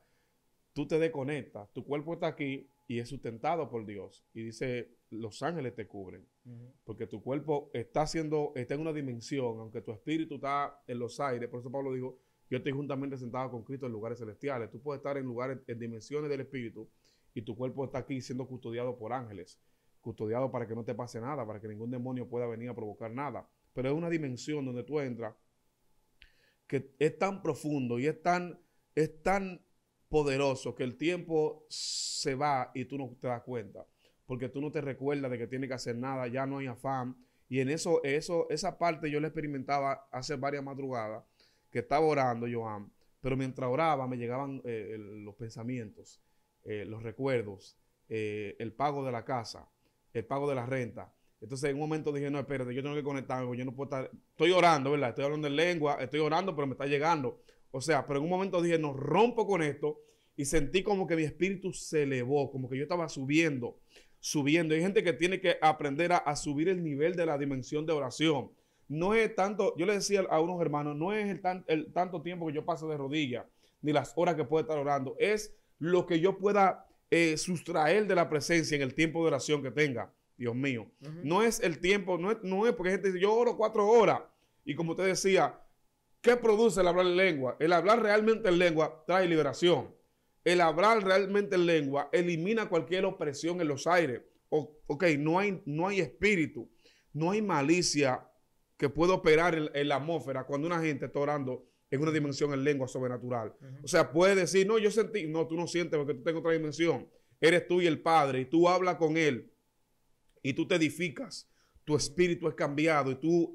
tú te desconectas, tu cuerpo está aquí y es sustentado por Dios. Y dice, los ángeles te cubren. Porque tu cuerpo está en una dimensión, aunque tu espíritu está en los aires. Por eso Pablo dijo, yo estoy juntamente sentado con Cristo en lugares celestiales. Tú puedes estar en lugares, en dimensiones del espíritu, y tu cuerpo está aquí siendo custodiado por ángeles. Custodiado para que no te pase nada, para que ningún demonio pueda venir a provocar nada. Pero es una dimensión donde tú entras que es tan profundo y es tan poderoso que el tiempo se va y tú no te das cuenta. Porque tú no te recuerdas de que tienes que hacer nada, ya no hay afán. Y en esa parte yo la experimentaba hace varias madrugadas, que estaba orando, Joan, pero mientras oraba me llegaban los pensamientos, los recuerdos, el pago de la casa, el pago de la renta. Entonces en un momento dije, no, espérate, yo tengo que conectarme, yo no puedo estar, estoy orando, ¿verdad? Estoy hablando en lengua, estoy orando, pero me está llegando. O sea, pero en un momento dije, no, rompo con esto, y sentí como que mi espíritu se elevó, como que yo estaba subiendo. Hay gente que tiene que aprender a subir el nivel de la dimensión de oración. No es tanto, yo le decía a unos hermanos, no es el tanto tiempo que yo paso de rodillas, ni las horas que puedo estar orando, es lo que yo pueda sustraer de la presencia en el tiempo de oración que tenga. Dios mío. No es el tiempo, no es porque gente dice, yo oro 4 horas. Y como usted decía, ¿qué produce el hablar en lengua? El hablar realmente en lengua trae liberación. El hablar realmente en lengua elimina cualquier opresión en los aires. Ok, no hay espíritu, no hay malicia que pueda operar en la atmósfera cuando una gente está orando en una dimensión en lengua sobrenatural. O sea, puede decir, no, yo sentí, no, tú no sientes porque tú tienes otra dimensión. Eres tú y el Padre, y tú hablas con Él, y tú te edificas. Tu espíritu es cambiado, y tú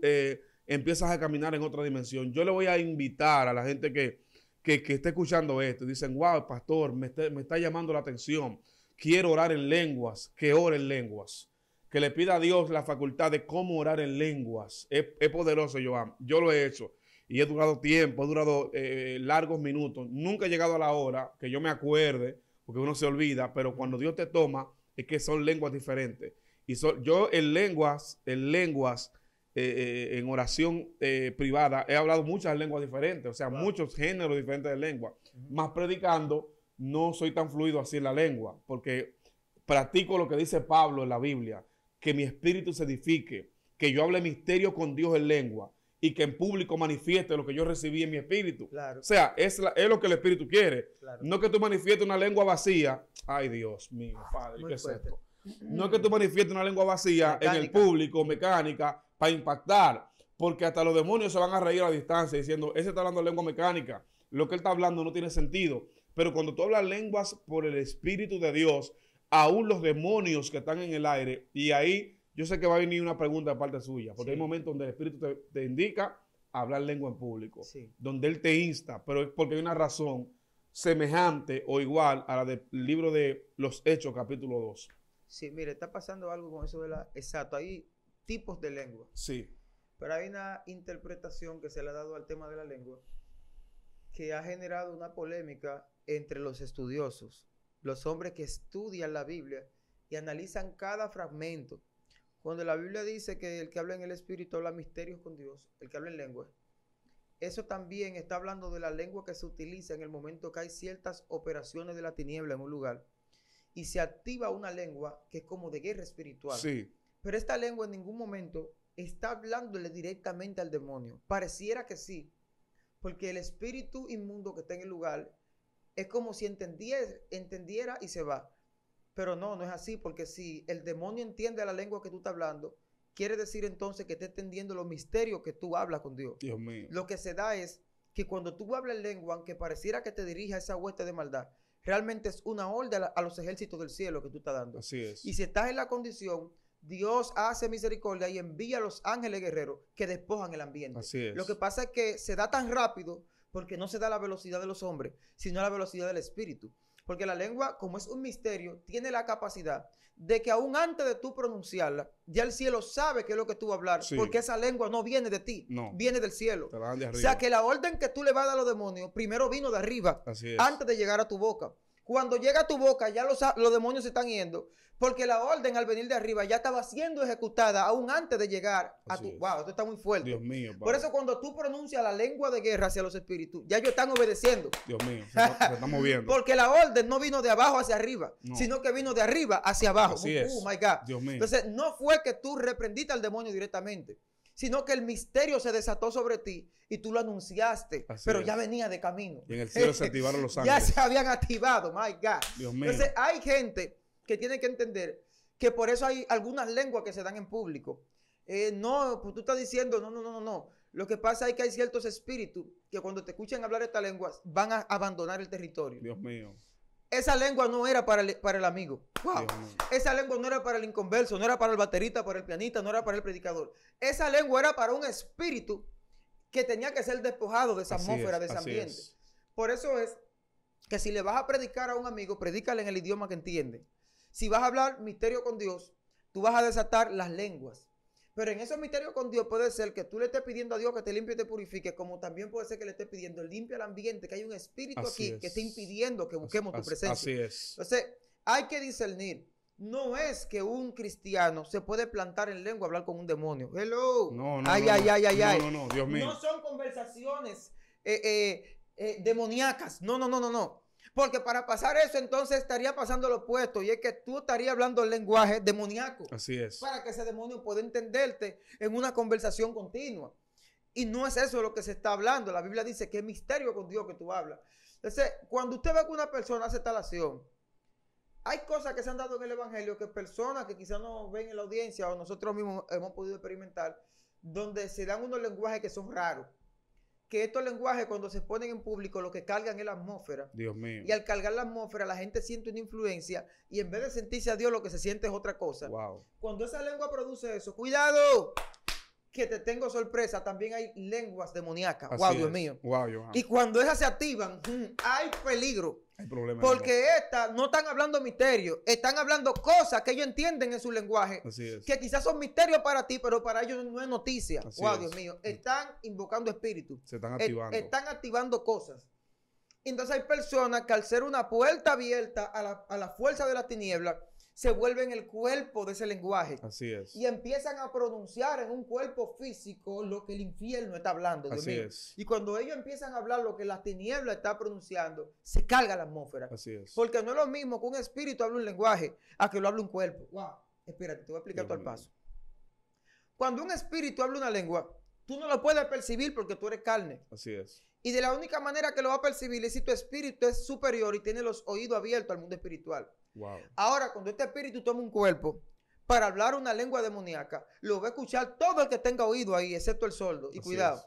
empiezas a caminar en otra dimensión. Yo le voy a invitar a la gente que esté escuchando esto y dicen, wow, pastor, me está llamando la atención. Quiero orar en lenguas, que ore en lenguas. Que le pida a Dios la facultad de cómo orar en lenguas. Es poderoso, Joan. Yo lo he hecho y he durado tiempo, he durado largos minutos. Nunca he llegado a la hora que yo me acuerde, porque uno se olvida, pero cuando Dios te toma, es que son lenguas diferentes. Y yo en lenguas, en oración privada, he hablado muchas lenguas diferentes, o sea, muchos géneros diferentes de lengua. Más predicando, no soy tan fluido así en la lengua, porque practico lo que dice Pablo en la Biblia, que mi espíritu se edifique, que yo hable misterio con Dios en lengua y que en público manifieste lo que yo recibí en mi espíritu. Claro. O sea, es lo que el espíritu quiere. Claro. No que tú manifiestes una lengua vacía. Ay, Dios mío, Padre, Muy ¿qué es fuerte. esto? No es que tú manifiestes una lengua vacía en el público, mecánica, para impactar. Porque hasta los demonios se van a reír a la distancia diciendo, ese está hablando lengua mecánica. Lo que él está hablando no tiene sentido. Pero cuando tú hablas lenguas por el Espíritu de Dios, aún los demonios que están en el aire, y ahí yo sé que va a venir una pregunta de parte suya, porque hay momentos donde el Espíritu te indica hablar lengua en público, donde Él te insta, pero es porque hay una razón semejante o igual a la del libro de los Hechos, capítulo 2. Sí, mire, está pasando algo con eso de la... Exacto, hay tipos de lengua. Sí. Pero hay una interpretación que se le ha dado al tema de la lengua que ha generado una polémica entre los estudiosos, los hombres que estudian la Biblia y analizan cada fragmento. Cuando la Biblia dice que el que habla en el Espíritu habla misterios con Dios, el que habla en lengua, eso también está hablando de la lengua que se utiliza en el momento que hay ciertas operaciones de la tiniebla en un lugar y se activa una lengua que es como de guerra espiritual. Sí. Pero esta lengua en ningún momento está hablándole directamente al demonio. Pareciera que sí, porque el espíritu inmundo que está en el lugar es como si entendiera y se va. Pero no es así, porque si el demonio entiende la lengua que tú estás hablando, quiere decir entonces que está entendiendo los misterios que tú hablas con Dios. Dios mío. Lo que se da es que cuando tú hablas lengua, aunque pareciera que te dirija a esa hueste de maldad, realmente es una orden a los ejércitos del cielo que tú estás dando. Así es. Y si estás en la condición, Dios hace misericordia y envía a los ángeles guerreros que despojan el ambiente. Así es. Lo que pasa es que se da tan rápido porque no se da la velocidad de los hombres, sino la velocidad del espíritu. Porque la lengua, como es un misterio, tiene la capacidad de que aún antes de tú pronunciarla, ya el cielo sabe qué es lo que tú vas a hablar, porque esa lengua no viene de ti, viene del cielo. Te la dan de arriba. O sea que la orden que tú le vas a dar a los demonios, primero vino de arriba, antes de llegar a tu boca. Cuando llega a tu boca, ya los demonios se están yendo, porque la orden al venir de arriba ya estaba siendo ejecutada aún antes de llegar a tu... Wow, esto está muy fuerte. Dios mío, Por eso cuando tú pronuncias la lengua de guerra hacia los espíritus, ya ellos están obedeciendo. Dios mío, se está moviendo. Porque la orden no vino de abajo hacia arriba, sino que vino de arriba hacia abajo. Así es. Oh my God. Dios mío. Entonces, no fue que tú reprendiste al demonio directamente, sino que el misterio se desató sobre ti y tú lo anunciaste, pero ya venía de camino. Y en el cielo se activaron los ángeles. Ya se habían activado, my God. Dios mío. Entonces, hay gente que tiene que entender que por eso hay algunas lenguas que se dan en público. No, pues tú estás diciendo, no. Lo que pasa es que hay ciertos espíritus que cuando te escuchan hablar estas lenguas van a abandonar el territorio. Dios mío. Esa lengua no era para el amigo. Wow. Esa lengua no era para el inconverso, no era para el baterista, para el pianista, no era para el predicador. Esa lengua era para un espíritu que tenía que ser despojado de esa atmósfera, de ese ambiente. Por eso es que si le vas a predicar a un amigo, predícale en el idioma que entiende. Si vas a hablar misterio con Dios, tú vas a desatar las lenguas. Pero en esos misterios con Dios puede ser que tú le estés pidiendo a Dios que te limpie y te purifique, como también puede ser que le estés pidiendo limpia el ambiente, que hay un espíritu aquí que está impidiendo que busquemos tu presencia. Así es. Entonces, hay que discernir. No es que un cristiano se puede plantar en lengua a hablar con un demonio. Hello. No, ay, Dios mío. No son conversaciones demoníacas. No. Porque para pasar eso, entonces estaría pasando lo opuesto. Y es que tú estarías hablando el lenguaje demoníaco. Así es. Para que ese demonio pueda entenderte en una conversación continua. Y no es eso lo que se está hablando. La Biblia dice que es misterio con Dios que tú hablas. Entonces, cuando usted ve que una persona hace tal acción, hay cosas que se han dado en el evangelio que personas que quizás no ven en la audiencia o nosotros mismos hemos podido experimentar, donde se dan unos lenguajes que son raros. Que estos lenguajes cuando se ponen en público lo que cargan es la atmósfera. Dios mío. Y al cargar la atmósfera la gente siente una influencia y en vez de sentirse a Dios lo que se siente es otra cosa. Wow. Cuando esa lengua produce eso, cuidado, que te tengo sorpresa, también hay lenguas demoníacas. Así wow, es. Dios mío. Wow, Johan. Y cuando esas se activan, hay peligro. Hay problemas. Porque estas no están hablando misterio, están hablando cosas que ellos entienden en su lenguaje. Así es. Que quizás son misterios para ti, pero para ellos no es noticia. Así wow, es. Dios mío. Están invocando espíritus. Se están activando. Están activando cosas. Entonces hay personas que al ser una puerta abierta a la fuerza de la tiniebla, se vuelven el cuerpo de ese lenguaje. Así es. Y empiezan a pronunciar en un cuerpo físico lo que el infierno está hablando. Dios mío. Es. Y cuando ellos empiezan a hablar lo que la tiniebla está pronunciando, se carga la atmósfera. Así es. Porque no es lo mismo que un espíritu hable un lenguaje a que lo hable un cuerpo. Wow. Espérate, te voy a explicar todo el paso. Cuando un espíritu habla una lengua, tú no lo puedes percibir porque tú eres carne. Así es. Y de la única manera que lo va a percibir es si tu espíritu es superior y tiene los oídos abiertos al mundo espiritual. Wow. Ahora, cuando este espíritu toma un cuerpo para hablar una lengua demoníaca, lo va a escuchar todo el que tenga oído ahí, excepto el sordo. Y Así cuidado.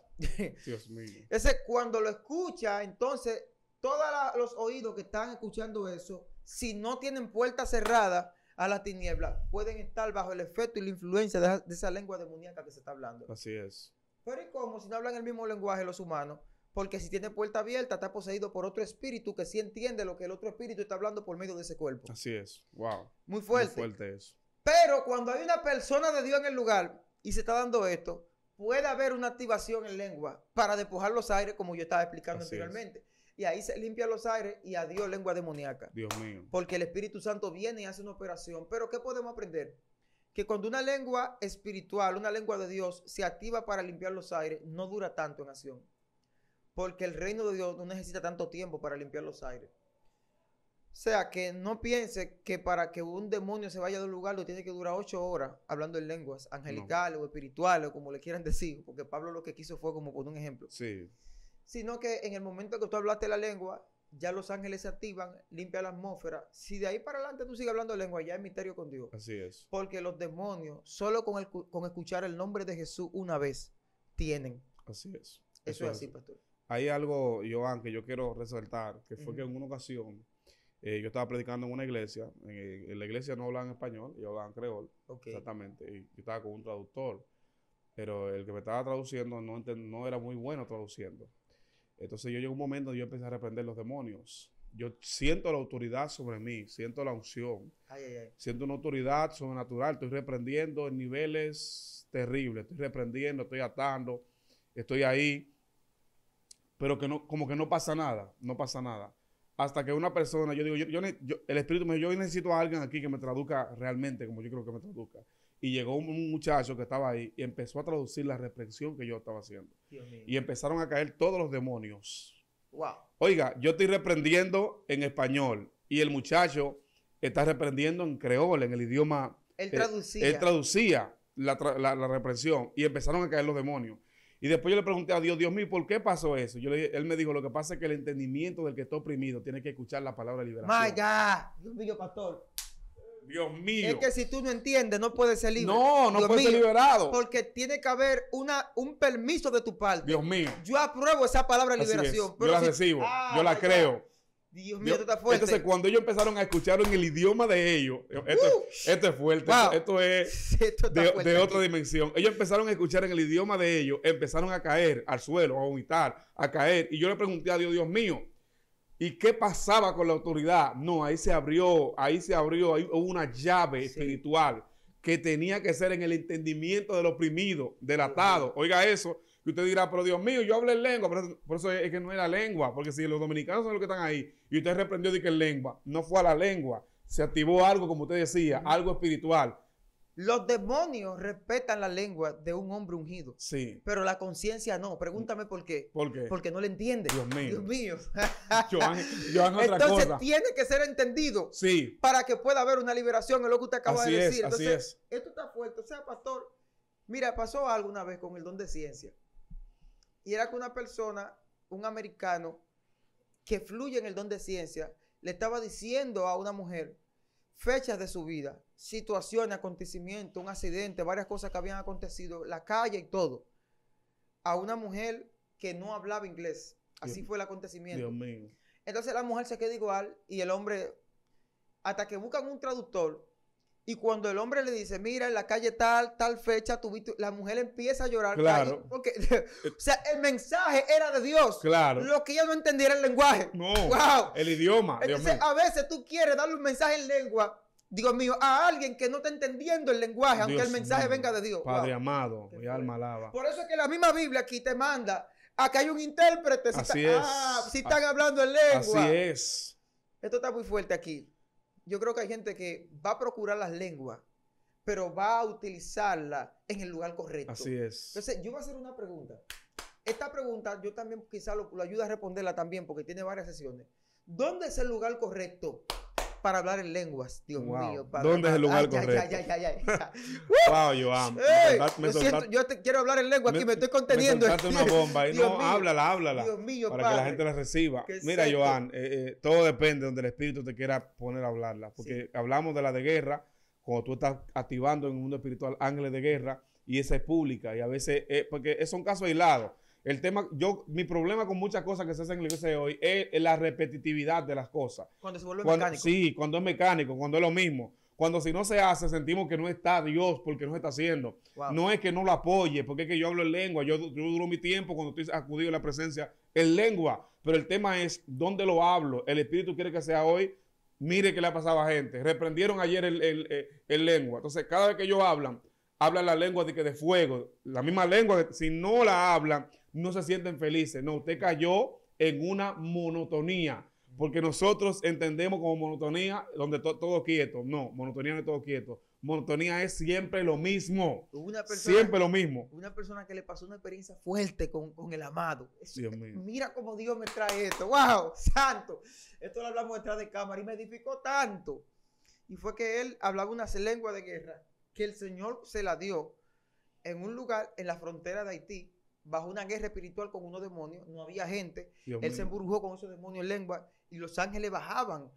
Dios mío. Ese, cuando lo escucha, entonces, todos los oídos que están escuchando eso, si no tienen puerta cerrada a la tiniebla, pueden estar bajo el efecto y la influencia de esa lengua demoníaca que se está hablando. Así es. Pero ¿y cómo? Si no hablan el mismo lenguaje los humanos. Porque si tiene puerta abierta, está poseído por otro espíritu que sí entiende lo que el otro espíritu está hablando por medio de ese cuerpo. Así es. Wow. Muy fuerte. Muy fuerte eso. Pero cuando hay una persona de Dios en el lugar y se está dando esto, puede haber una activación en lengua para despojar los aires, como yo estaba explicando Así anteriormente. Y ahí se limpia los aires y adiós lengua demoníaca. Dios mío. Porque el Espíritu Santo viene y hace una operación. Pero ¿qué podemos aprender? Que cuando una lengua espiritual, una lengua de Dios, se activa para limpiar los aires, no dura tanto en acción. Porque el reino de Dios no necesita tanto tiempo para limpiar los aires. O sea, que no piense que para que un demonio se vaya de un lugar lo tiene que durar 8 horas hablando en lenguas angelicales o espirituales o como le quieran decir. Porque Pablo lo que quiso fue como poner un ejemplo. Sí. Sino que en el momento que tú hablaste la lengua, ya los ángeles se activan, limpia la atmósfera. Si de ahí para adelante tú sigues hablando lengua, ya es misterio con Dios. Así es. Porque los demonios, solo con escuchar el nombre de Jesús una vez, tienen. Así es. Eso es así, pastor. Hay algo, Joan, que yo quiero resaltar, que fue que en una ocasión yo estaba predicando en una iglesia. En la iglesia no hablaban español, ellos hablaban creol. Okay. Exactamente. Y yo estaba con un traductor. Pero el que me estaba traduciendo no era muy bueno traduciendo. Entonces yo llegó un momento donde yo empecé a reprender los demonios. Yo siento la autoridad sobre mí, siento la unción. Siento una autoridad sobrenatural. Estoy reprendiendo en niveles terribles. Estoy reprendiendo, estoy atando, estoy ahí. Pero que no, como que no pasa nada, no pasa nada. Hasta que una persona, yo digo, el Espíritu me dijo, yo necesito a alguien aquí que me traduzca realmente como yo creo que me traduzca. Y llegó un muchacho que estaba ahí y empezó a traducir la reprensión que yo estaba haciendo. Y empezaron a caer todos los demonios. Wow. Oiga, yo estoy reprendiendo en español y el muchacho está reprendiendo en creol, en el idioma. Él traducía. Él traducía la reprensión y empezaron a caer los demonios. Y después yo le pregunté a Dios, Dios mío, ¿por qué pasó eso? Él me dijo, lo que pasa es que el entendimiento del que está oprimido tiene que escuchar la palabra de liberación. My God. Dios mío, pastor. Dios mío. Es que si tú no entiendes, no puedes ser libre. No puedes ser liberado. Porque tiene que haber un permiso de tu parte. Dios mío. Yo apruebo esa palabra de liberación. Pero yo la recibo, yo la creo. Dios mío, esto está fuerte. Entonces, cuando ellos empezaron a escuchar en el idioma de ellos, esto es fuerte, wow. esto es de otra dimensión. Ellos empezaron a escuchar en el idioma de ellos, empezaron a caer al suelo, a vomitar, a caer. Y yo le pregunté a Dios, Dios mío, ¿y qué pasaba con la autoridad? No, ahí se abrió, ahí hubo una llave espiritual que tenía que ser en el entendimiento del oprimido, del atado. Oiga eso. Y usted dirá, pero Dios mío, yo hablo en lengua. Por eso es que no era lengua. Porque si los dominicanos son los que están ahí y usted reprendió de que es lengua, no fue a la lengua. Se activó algo, como usted decía, algo espiritual. Los demonios respetan la lengua de un hombre ungido. Sí. Pero la conciencia no. Pregúntame por qué. ¿Por qué? Porque no le entiende. Dios mío. Dios mío. Joan, otra entonces cosa. tiene que ser entendido. Sí. Para que pueda haber una liberación. Es lo que usted acaba de decir. Así es. Esto está fuerte. O sea, pastor, mira, pasó algo una vez con el don de ciencia. Y era que una persona, un americano, que fluye en el don de ciencia, le estaba diciendo a una mujer fechas de su vida, situaciones, acontecimientos, un accidente, varias cosas que habían acontecido, la calle y todo, a una mujer que no hablaba inglés. Así fue el acontecimiento. Dios mío. Entonces la mujer se queda igual y el hombre, hasta que buscan un traductor, y cuando el hombre le dice, mira, en la calle tal fecha, la mujer empieza a llorar. Claro. Porque, o sea, el mensaje era de Dios. Claro. Lo que ella no entendiera el lenguaje. No. Wow. El idioma. Entonces, a veces tú quieres darle un mensaje en lengua, Dios mío, a alguien que no está entendiendo el lenguaje, aunque el mensaje venga de Dios. Padre amado, mi alma alaba. Por eso es que la misma Biblia aquí te manda a que hay un intérprete. Si están hablando en lengua. Así es. Esto está muy fuerte aquí. Yo creo que hay gente que va a procurar las lenguas, pero va a utilizarla en el lugar correcto. Así es. Entonces, yo voy a hacer una pregunta. Esta pregunta yo también quizá lo ayuda a responderla también porque tiene varias sesiones. ¿Dónde es el lugar correcto para hablar en lenguas, Dios mío. ¿Dónde es el lugar correcto? Wow, Joan. Yo te quiero hablar en lengua aquí, me estoy conteniendo. Me soltaste una bomba y no, háblala. Dios mío, para que la gente la reciba. Mira, Joan, todo depende de donde el Espíritu te quiera poner a hablarla. Porque hablamos de la de guerra, cuando tú estás activando en el mundo espiritual ángeles de guerra, y esa es pública, y a veces, porque son casos aislados. El tema, mi problema con muchas cosas que se hacen en la iglesia de hoy es la repetitividad de las cosas. Cuando se vuelve mecánico. Sí, cuando es mecánico, cuando es lo mismo. Cuando si no se hace, sentimos que no está Dios porque no se está haciendo. Wow. No es que no lo apoye, porque es que yo hablo en lengua. Yo duro mi tiempo cuando estoy acudido a la presencia en lengua. Pero el tema es, ¿dónde lo hablo? El Espíritu quiere que sea hoy. Mire qué le ha pasado a gente. Reprendieron ayer el lengua. Entonces, cada vez que ellos hablan la lengua de fuego. La misma lengua, si no la hablan, no se sienten felices. No, usted cayó en una monotonía. Porque nosotros entendemos como monotonía donde todo quieto. No, monotonía no es todo quieto. Monotonía es siempre lo mismo. Siempre lo mismo. Una persona que le pasó una experiencia fuerte con el amado. Dios mío. Mira cómo Dios me trae esto. ¡Wow! ¡Santo! Esto lo hablamos detrás de cámara y me edificó tanto. Y fue que él hablaba una lengua de guerra que el Señor se la dio en un lugar en la frontera de Haití, bajo una guerra espiritual con unos demonios. No había gente. Él se embrujó con esos demonios en lengua y los ángeles bajaban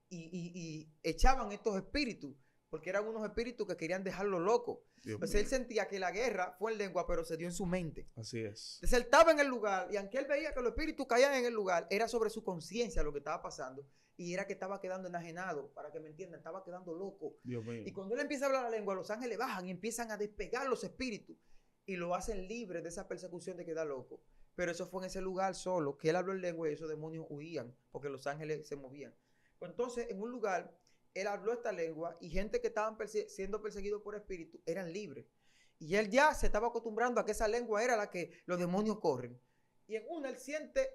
y echaban estos espíritus, porque eran unos espíritus que querían dejarlo loco. Entonces él sentía que la guerra fue en lengua, pero se dio en su mente. Así es. Entonces él estaba en el lugar y aunque él veía que los espíritus caían en el lugar, era sobre su conciencia lo que estaba pasando y era que estaba quedando enajenado, para que me entiendan, estaba quedando loco. Dios mío. Y cuando él empieza a hablar la lengua, los ángeles bajan y empiezan a despegar los espíritus y lo hacen libre de esa persecución de quedar loco. Pero eso fue en ese lugar solo, que él habló en lengua y esos demonios huían, porque los ángeles se movían. Pues entonces, en un lugar, él habló esta lengua y gente que estaban siendo perseguidos por espíritu eran libres. Y él ya se estaba acostumbrando a que esa lengua era la que los demonios corren. Y en una, él siente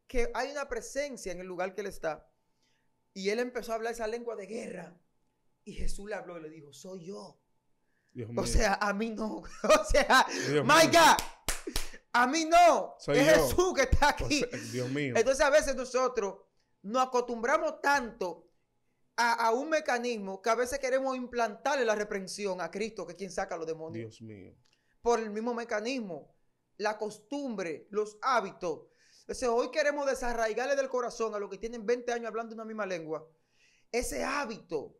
que hay una presencia en el lugar que él está. Y él empezó a hablar esa lengua de guerra. Y Jesús le habló y le dijo, soy yo. Dios mío. O sea, a mí no. O sea, my God. A mí no. Soy es yo. Jesús que está aquí. O sea, Dios mío. Entonces a veces nosotros nos acostumbramos tanto a un mecanismo que a veces queremos implantarle la reprensión a Cristo, que es quien saca a los demonios. Dios mío. Por el mismo mecanismo, la costumbre, los hábitos. Entonces hoy queremos desarraigarle del corazón a los que tienen 20 años hablando una misma lengua ese hábito,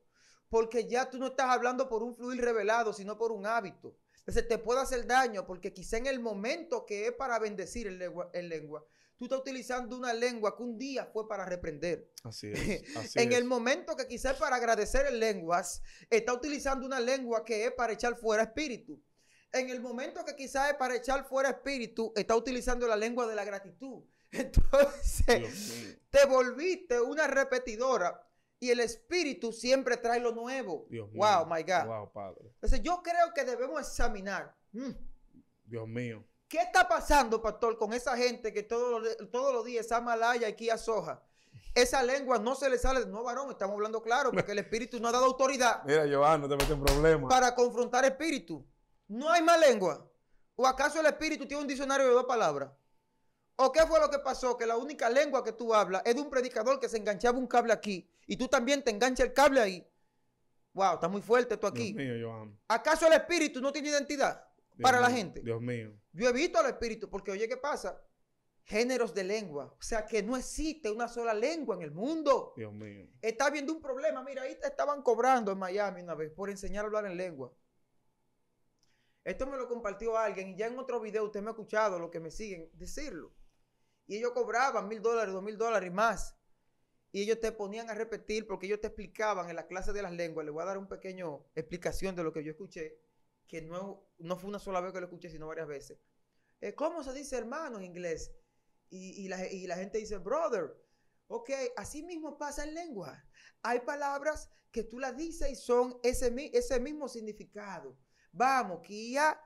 porque ya tú no estás hablando por un fluir revelado, sino por un hábito. Entonces te puede hacer daño porque quizá en el momento que es para bendecir en lengua, tú estás utilizando una lengua que un día fue para reprender. Así es. Así en es. el momento que quizás es para agradecer en lenguas, está utilizando una lengua que es para echar fuera espíritu. En el momento que quizás es para echar fuera espíritu, está utilizando la lengua de la gratitud. Entonces, te volviste una repetidora. Y el espíritu siempre trae lo nuevo. Dios mío. Wow, my God. Wow, Padre. Entonces yo creo que debemos examinar. Dios mío. ¿Qué está pasando, pastor, con esa gente que todos los días ama Malaya y Kia Soja? Esa lengua no se le sale. No, varón, estamos hablando claro, porque el espíritu no ha dado autoridad. Mira, Joan, no te metes en problemas. Para confrontar espíritu. No hay más lengua. ¿O acaso el espíritu tiene un diccionario de 2 palabras? ¿O qué fue lo que pasó? Que la única lengua que tú hablas es de un predicador que se enganchaba un cable aquí. Y tú también te enganchas el cable ahí. Wow, está muy fuerte tú aquí. Dios mío, Joan. ¿Acaso el espíritu no tiene identidad para la gente? Dios mío. Yo he visto al espíritu porque, oye, ¿qué pasa? Géneros de lengua. O sea, que no existe una sola lengua en el mundo. Dios mío. Está viendo un problema. Mira, ahí te estaban cobrando en Miami una vez por enseñar a hablar en lengua. Esto me lo compartió alguien y ya en otro video usted me ha escuchado, los que me siguen, decirlo. Y ellos cobraban $1,000, $2,000 y más. Y ellos te ponían a repetir porque ellos te explicaban en la clase de las lenguas. Les voy a dar una pequeña explicación de lo que yo escuché, que no fue una sola vez que lo escuché, sino varias veces. ¿Cómo se dice hermano en inglés? Y la gente dice brother. Ok, así mismo pasa en lengua. Hay palabras que tú las dices y son ese mismo significado. Vamos, Kia,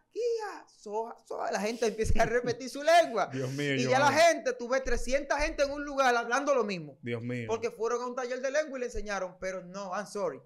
Soja. La gente empieza a repetir su lengua. Dios mío. Y ya la gente, tú ves 300 gente en un lugar hablando lo mismo. Dios mío. Porque fueron a un taller de lengua y le enseñaron, pero no, I'm sorry.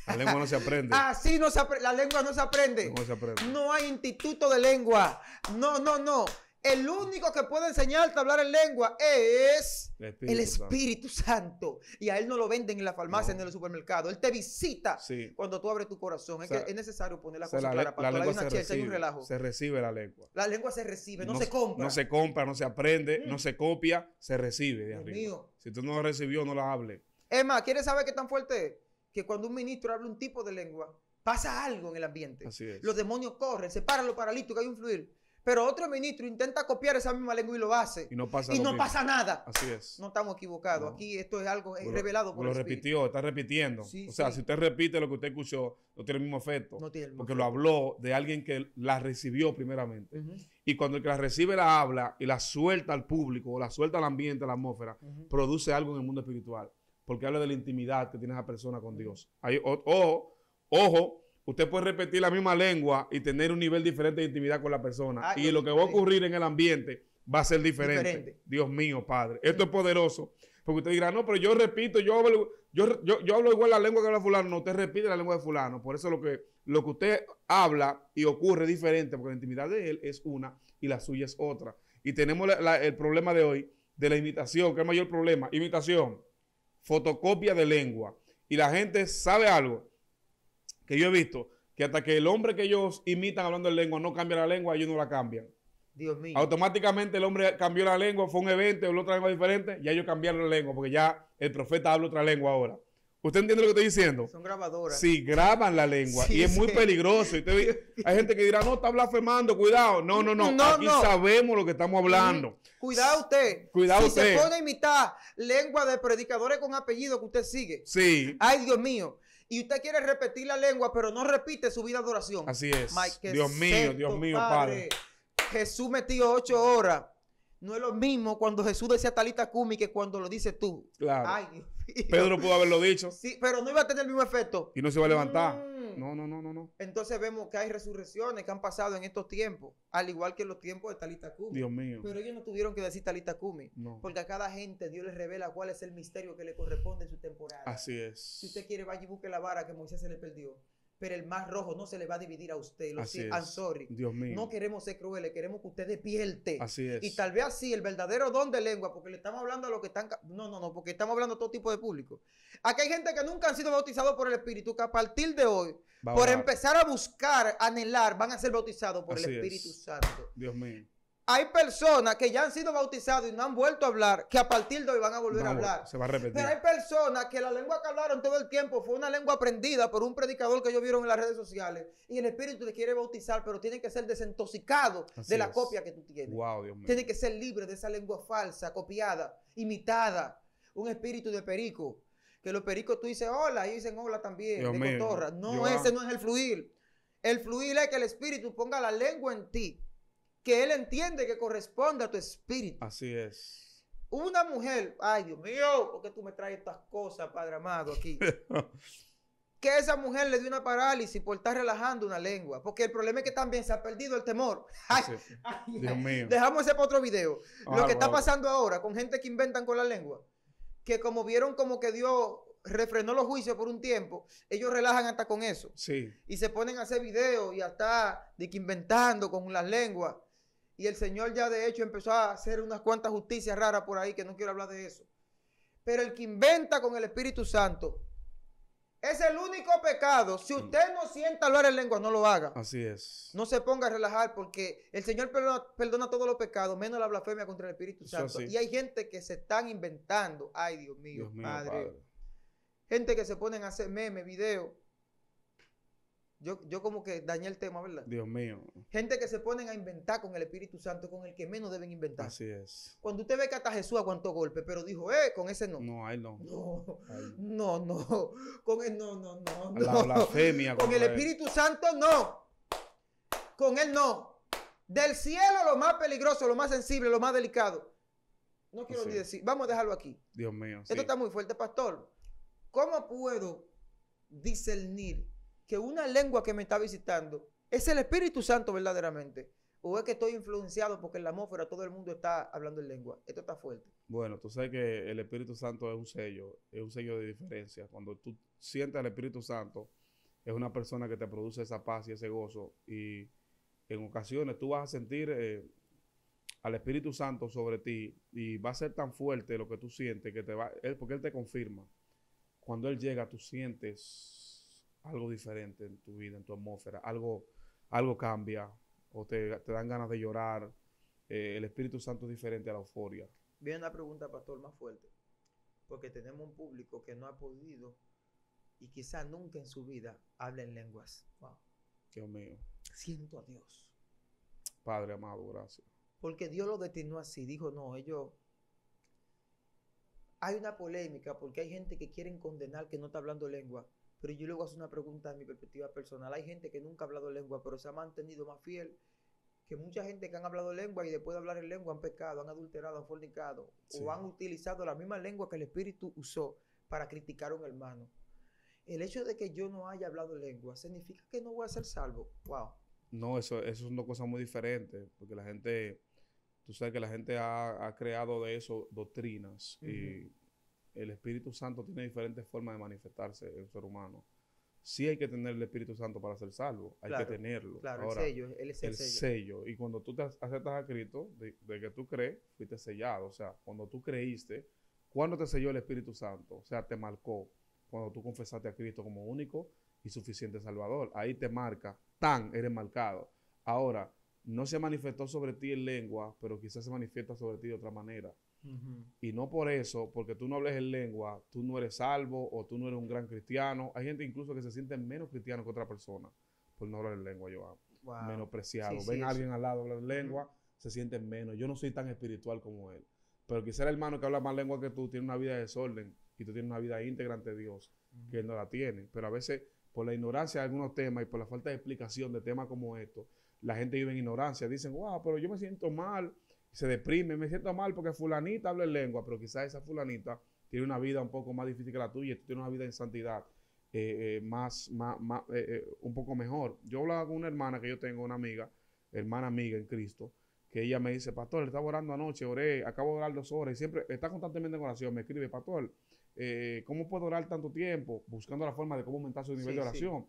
La lengua no se aprende. Así no se aprende. La lengua no se aprende. No se aprende. No hay instituto de lengua. No. El único que puede enseñarte a hablar en lengua es el Espíritu Espíritu Santo. Y a él no lo venden en la farmacia ni en el supermercado. Él te visita cuando tú abres tu corazón. Es que es necesario poner la cosa clara. La lengua se recibe la lengua. La lengua se recibe, no se compra. No se compra, no se aprende, no se copia, se recibe de arriba. Mío. Si tú no lo recibió, no la hable. Es más, ¿quieres saber qué tan fuerte es? Que cuando un ministro habla un tipo de lengua, pasa algo en el ambiente. Así es. Los demonios corren, se paran los paralíticos, hay un fluir. Pero otro ministro intenta copiar esa misma lengua y lo hace. Y no pasa nada. Así es. No estamos equivocados. No. Aquí esto es algo revelado por el Espíritu. Lo repitió, está repitiendo. Sí, o sea, si usted repite lo que usted escuchó, no tiene el mismo efecto. No tiene el mismo porque efecto. Lo habló de alguien que la recibió primeramente. Y cuando el que la recibe la habla y la suelta al público o la suelta al ambiente, a la atmósfera, produce algo en el mundo espiritual. Porque habla de la intimidad que tiene esa persona con Dios. Ojo. Usted puede repetir la misma lengua y tener un nivel diferente de intimidad con la persona. Y lo que va a ocurrir en el ambiente va a ser diferente. Dios mío, Padre. Esto es poderoso. Porque usted dirá, no, pero yo repito, yo hablo igual la lengua que habla fulano. No, usted repite la lengua de fulano. Por eso lo que usted habla y ocurre es diferente. Porque la intimidad de él es una y la suya es otra. Y tenemos el problema de hoy de la imitación, que es el mayor problema. Imitación, fotocopia de lengua. Y la gente sabe algo que yo he visto, que hasta que el hombre que ellos imitan hablando en lengua no cambia la lengua, ellos no la cambian. Dios mío. Automáticamente el hombre cambió la lengua, fue un evento, habló otra lengua diferente, ya ellos cambiaron la lengua, porque ya el profeta habla otra lengua ahora. ¿Usted entiende lo que estoy diciendo? Son grabadoras. Sí, graban la lengua y es muy peligroso. Hay gente que dirá, no, está blasfemando, cuidado. No. Aquí sabemos lo que estamos hablando. Cuidado usted. Cuidado usted. Si se pone a imitar lengua de predicadores con apellido que usted sigue. Sí. Ay, Dios mío. Y usted quiere repetir la lengua, pero no repite su vida de oración. Así es. Dios mío, Padre. Jesús metió 8 horas. No es lo mismo cuando Jesús decía Talita Cumi que cuando lo dices tú. Claro. Ay, Dios mío. Pedro pudo haberlo dicho. Sí, pero no iba a tener el mismo efecto. Y no se iba a levantar. No. Entonces vemos que hay resurrecciones que han pasado en estos tiempos, al igual que en los tiempos de Talita Cumi. Dios mío. Pero ellos no tuvieron que decir Talita Cumi. No. Porque a cada gente Dios les revela cuál es el misterio que le corresponde en su temporada. Así es. Si usted quiere, vaya y busque la vara que Moisés se le perdió. Pero el mar rojo no se le va a dividir a usted. I'm sorry. Dios mío. No queremos ser crueles, queremos que usted despierte. Así es. Y tal vez así, el verdadero don de lengua, porque le estamos hablando a los que están... No, porque estamos hablando a todo tipo de público. Aquí hay gente que nunca han sido bautizados por el Espíritu, que a partir de hoy, por empezar a buscar, anhelar, van a ser bautizados por el Espíritu Santo. Dios mío. Hay personas que ya han sido bautizados y no han vuelto a hablar, que a partir de hoy van a volver a hablar. Se va a repetir. Pero hay personas que la lengua que hablaron todo el tiempo fue una lengua aprendida por un predicador que ellos vieron en las redes sociales. Y el Espíritu te quiere bautizar, pero tienen que ser desintoxicados de la copia que tú tienes. Wow, Dios mío. Tienen que ser libres de esa lengua falsa, copiada, imitada. Un espíritu de perico. Que los pericos tú dices hola, y dicen hola también, Dios de cotorra. No, ese no es el fluir. El fluir es que el Espíritu ponga la lengua en ti, que Él entiende que corresponde a tu espíritu. Así es. Una mujer, ay Dios mío, ¿por qué tú me traes estas cosas, Padre amado, aquí? Que esa mujer le dio una parálisis por estar relajando una lengua. Porque el problema es que también se ha perdido el temor. Ay, sí. Dios mío. Dejamos ese para otro video. Lo que está pasando ahora con gente que inventan con la lengua, que como vieron como que Dios refrenó los juicios por un tiempo, ellos relajan hasta con eso. Sí. Y se ponen a hacer videos y hasta de que inventando con las lenguas. Y el Señor ya de hecho empezó a hacer unas cuantas justicias raras por ahí, que no quiero hablar de eso. Pero el que inventa con el Espíritu Santo es el único pecado. Si usted no sienta hablar en lengua, no lo haga. Así es. No se ponga a relajar, porque el Señor perdona todos los pecados, menos la blasfemia contra el Espíritu Santo. Y hay gente que se están inventando. Ay, Dios mío, Padre. Gente que se ponen a hacer memes, videos. Yo como que dañé el tema, ¿verdad? Dios mío. Gente que se ponen a inventar con el Espíritu Santo, con el que menos deben inventar. Así es. Cuando usted ve que hasta Jesús aguantó golpes, pero dijo, con ese no. No, a él no. No. Con él no. La blasfemia. Con el Espíritu Santo no. Con él no. Del cielo lo más peligroso, lo más sensible, lo más delicado. No quiero ni decir. Vamos a dejarlo aquí. Dios mío. Esto está muy fuerte, pastor. ¿Cómo puedo discernir que una lengua que me está visitando es el Espíritu Santo verdaderamente? ¿O es que estoy influenciado porque en la atmósfera todo el mundo está hablando en lengua? Esto está fuerte. Bueno, tú sabes que el Espíritu Santo es un sello de diferencia. Cuando tú sientes al Espíritu Santo, es una persona que te produce esa paz y ese gozo. Y en ocasiones tú vas a sentir al Espíritu Santo sobre ti y va a ser tan fuerte lo que tú sientes que porque Él te confirma. Cuando Él llega, tú sientes algo diferente en tu vida, en tu atmósfera, algo cambia o te dan ganas de llorar. El Espíritu Santo es diferente a la euforia. Viene una pregunta, pastor, más fuerte, porque tenemos un público que no ha podido y quizá nunca en su vida hable en lenguas. Wow. Dios mío. Siento a Dios. Padre amado, gracias. Porque Dios lo destinó así. Dijo, no, ellos... Hay una polémica porque hay gente que quieren condenar que no está hablando lengua. Pero yo le voy a hacer una pregunta de mi perspectiva personal. Hay gente que nunca ha hablado lengua, pero se ha mantenido más fiel que mucha gente que han hablado lengua y después de hablar en lengua han pecado, han adulterado, han fornicado, sí, o han utilizado la misma lengua que el Espíritu usó para criticar a un hermano. El hecho de que yo no haya hablado lengua significa que no voy a ser salvo. Wow. No, eso son dos cosas muy diferentes, porque la gente, tú sabes que la gente ha creado de eso doctrinas, y el Espíritu Santo tiene diferentes formas de manifestarse en el ser humano. Sí hay que tener el Espíritu Santo para ser salvo, hay que tenerlo. Claro, ahora, el sello, él es el sello. Y cuando tú te aceptas a Cristo, de que tú crees, fuiste sellado. O sea, cuando tú creíste, ¿cuándo te selló el Espíritu Santo? O sea, te marcó cuando tú confesaste a Cristo como único y suficiente Salvador. Ahí te marca, eres marcado. Ahora, no se manifestó sobre ti en lengua, pero quizás se manifiesta sobre ti de otra manera. Y no por eso, porque tú no hables en lengua, tú no eres salvo o tú no eres un gran cristiano. Hay gente incluso que se siente menos cristiano que otra persona por no hablar en lengua, Joan. Wow. Menospreciado. Sí, ven a alguien al lado hablar en lengua, se sienten menos. Yo no soy tan espiritual como él. Pero quizá el hermano que habla más lengua que tú tiene una vida de desorden y tú tienes una vida íntegra ante Dios, que él no la tiene. Pero a veces, por la ignorancia de algunos temas y por la falta de explicación de temas como estos, la gente vive en ignorancia. Dicen, wow, pero yo me siento mal. Se deprime, me siento mal porque fulanita habla en lengua, pero quizás esa fulanita tiene una vida un poco más difícil que la tuya y tú tienes una vida en santidad un poco mejor. Yo hablaba con una hermana que yo tengo, una amiga, hermana amiga en Cristo, que ella me dice, pastor, estaba orando anoche, oré, acabo de orar 2 horas y siempre está constantemente en oración, me escribe, pastor, ¿cómo puedo orar tanto tiempo? Buscando la forma de cómo aumentar su nivel de oración.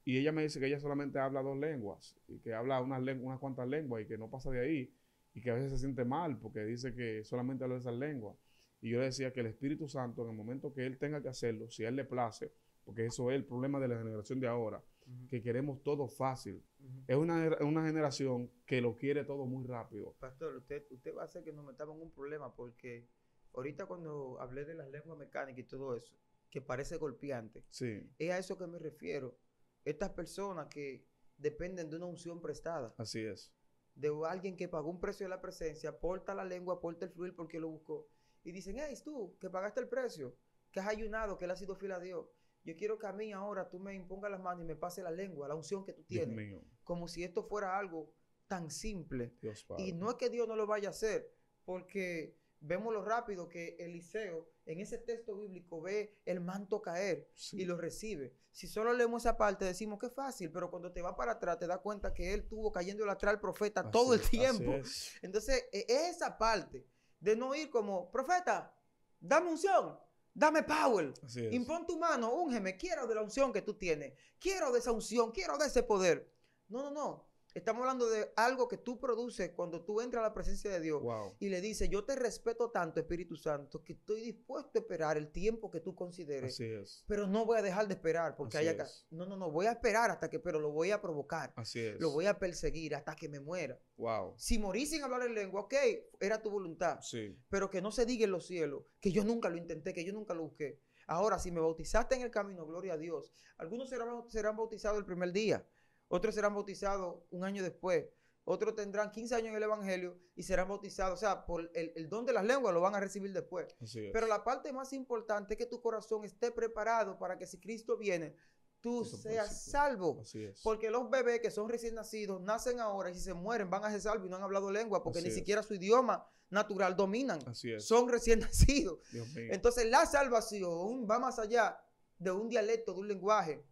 Y ella me dice que ella solamente habla 2 lenguas y que habla unas cuantas lenguas y que no pasa de ahí. Y que a veces se siente mal porque dice que solamente habla esas lenguas. Y yo le decía que el Espíritu Santo, en el momento que Él tenga que hacerlo, si a Él le place, porque eso es el problema de la generación de ahora, que queremos todo fácil. Es una generación que lo quiere todo muy rápido. Pastor, usted va a hacer que nos metamos en un problema porque ahorita cuando hablé de las lenguas mecánicas y todo eso, que parece golpeante, sí, es a eso que me refiero. Estas personas que dependen de una unción prestada. Así es. De alguien que pagó un precio de la presencia, porta la lengua, porta el fluir porque lo buscó. Y dicen, hey, tú, que pagaste el precio, que has ayunado, que le has sido fiel a Dios. Yo quiero que a mí ahora tú me impongas las manos y me pase la lengua, la unción que tú tienes. Dios mío. Como si esto fuera algo tan simple. Dios, Padre. Y no es que Dios no lo vaya a hacer, porque vemos lo rápido que Eliseo en ese texto bíblico ve el manto caer y lo recibe. Si solo leemos esa parte decimos que es fácil, pero cuando te va para atrás te das cuenta que él tuvo cayendo atrás al profeta todo el tiempo. Entonces es esa parte de no ir como, profeta, dame unción, dame power, impón tu mano, úngeme, quiero de la unción que tú tienes, quiero de esa unción, quiero de ese poder. No. Estamos hablando de algo que tú produces cuando tú entras a la presencia de Dios y le dices, yo te respeto tanto, Espíritu Santo, que estoy dispuesto a esperar el tiempo que tú consideres. Así es. Pero no voy a dejar de esperar porque hay acá. No, voy a esperar hasta que, pero lo voy a provocar. Así es. Lo voy a perseguir hasta que me muera. Wow. Si morí sin hablar en lengua, ok, era tu voluntad. Sí. Pero que no se diga en los cielos, que yo nunca lo intenté, que yo nunca lo busqué. Ahora, si me bautizaste en el camino, gloria a Dios. Algunos serán bautizados el primer día. Otros serán bautizados un año después. Otros tendrán 15 años en el evangelio y serán bautizados. O sea, por el don de las lenguas lo van a recibir después. Pero la parte más importante es que tu corazón esté preparado para que si Cristo viene, tú seas salvo. Así es. Porque los bebés que son recién nacidos nacen ahora y si se mueren van a ser salvos y no han hablado lengua porque ni siquiera su idioma natural dominan. Así es. Son recién nacidos. Dios mío. Entonces la salvación va más allá de un dialecto, de un lenguaje.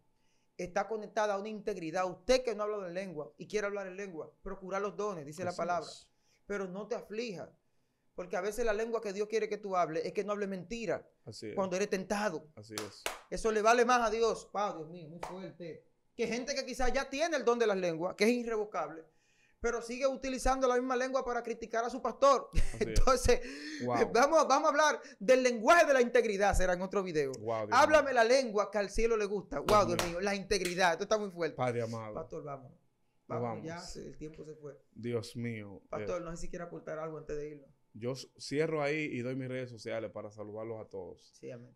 Está conectada a una integridad. Usted que no ha hablado en lengua y quiere hablar en lengua, procura los dones, dice la palabra. Pero no te aflijas, porque a veces la lengua que Dios quiere que tú hables es que no hable mentira. Así es. Cuando eres tentado. Así es. Eso le vale más a Dios. Dios mío, muy fuerte. Que gente que quizás ya tiene el don de las lenguas, que es irrevocable, pero sigue utilizando la misma lengua para criticar a su pastor. Así Entonces, Wow. vamos a hablar del lenguaje de la integridad, será en otro video. Wow, Dios Háblame mío. la lengua que al cielo le gusta. Wow, Dios mío, la integridad. Esto está muy fuerte. Padre amado, Pastor, vámonos. Nos Vamos, vamos. ya el tiempo se fue. Dios mío. Pastor, no sé si quiere aportar algo antes de irnos. Yo cierro ahí y doy mis redes sociales para saludarlos a todos. Sí, amén.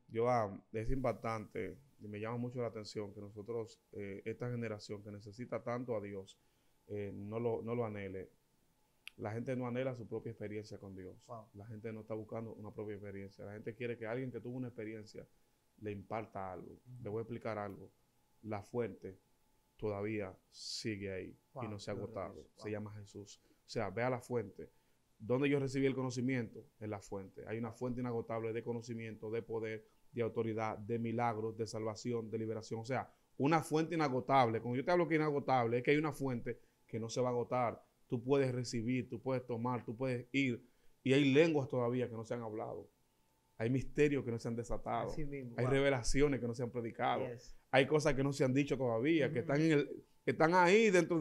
Es impactante y me llama mucho la atención que nosotros, esta generación que necesita tanto a Dios, no lo anhele. La gente no anhela su propia experiencia con Dios. Wow. La gente no está buscando una propia experiencia. La gente quiere que alguien que tuvo una experiencia le imparta algo. Le voy a explicar algo. La fuente todavía sigue ahí y no se ha agotado. Se llama Jesús. O sea, ve a la fuente. ¿Dónde yo recibí el conocimiento? En la fuente. Hay una fuente inagotable de conocimiento, de poder, de autoridad, de milagros, de salvación, de liberación. O sea, una fuente inagotable. Cuando yo te hablo que inagotable, es que hay una fuente que no se va a agotar. Tú puedes recibir, tú puedes tomar, tú puedes ir. Y hay lenguas todavía que no se han hablado. Hay misterios que no se han desatado. Así mismo. Hay Wow. revelaciones que no se han predicado. Yes. Hay cosas que no se han dicho todavía, que Ujú. están ahí dentro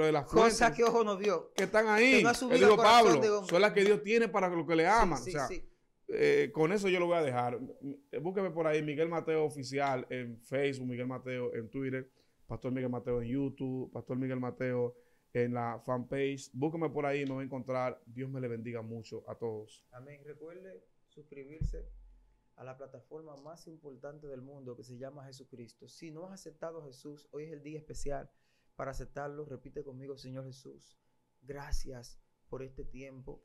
de las fuentes. Cosa que ojo no vio. Que están ahí. que no ha subido Él dijo al corazón Pablo, de hombre. son las que Dios tiene para los que le aman. Sí, O sea, sí. con eso yo lo voy a dejar. Búsqueme por ahí, Miguel Mateo Oficial en Facebook, Miguel Mateo en Twitter, Pastor Miguel Mateo en YouTube, Pastor Miguel Mateo en la fanpage. Búsqueme por ahí, me va a encontrar. Dios me le bendiga mucho a todos. Amén. Recuerde suscribirse a la plataforma más importante del mundo que se llama Jesucristo. Si no has aceptado a Jesús, hoy es el día especial para aceptarlo. Repite conmigo: Señor Jesús, gracias por este tiempo.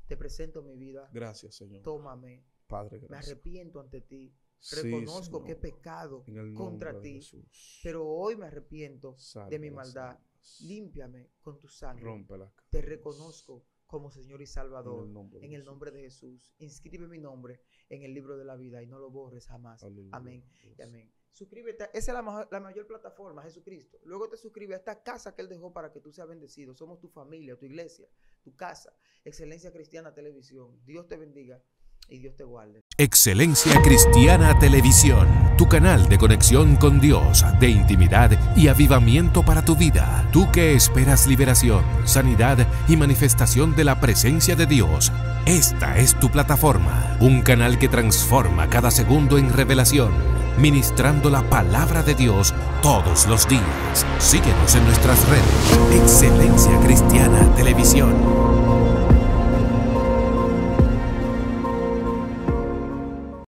Te presento mi vida. Gracias, Señor. Tómame. Padre, Me gracias. arrepiento ante ti. Sí, Reconozco Señor. que he pecado En el contra nombre de ti, Jesús. pero hoy me arrepiento Salva de mi las maldad. almas. Límpiame con tu sangre. Rompe las Te cadenas. reconozco como Señor y Salvador. En En el nombre de Jesús. Inscribe mi nombre en el libro de la vida y no lo borres jamás. Aleluya. Amén y amén. Suscríbete. Esa es la mayor plataforma, Jesucristo. Luego te suscribes a esta casa que Él dejó para que tú seas bendecido. Somos tu familia, tu iglesia, tu casa. Excelencia Cristiana Televisión. Dios te bendiga y Dios te guarde. Excelencia Cristiana Televisión, tu canal de conexión con Dios, de intimidad y avivamiento para tu vida. Tú que esperas liberación, sanidad y manifestación de la presencia de Dios. Esta es tu plataforma, un canal que transforma cada segundo en revelación, ministrando la palabra de Dios todos los días. Síguenos en nuestras redes. Excelencia Cristiana.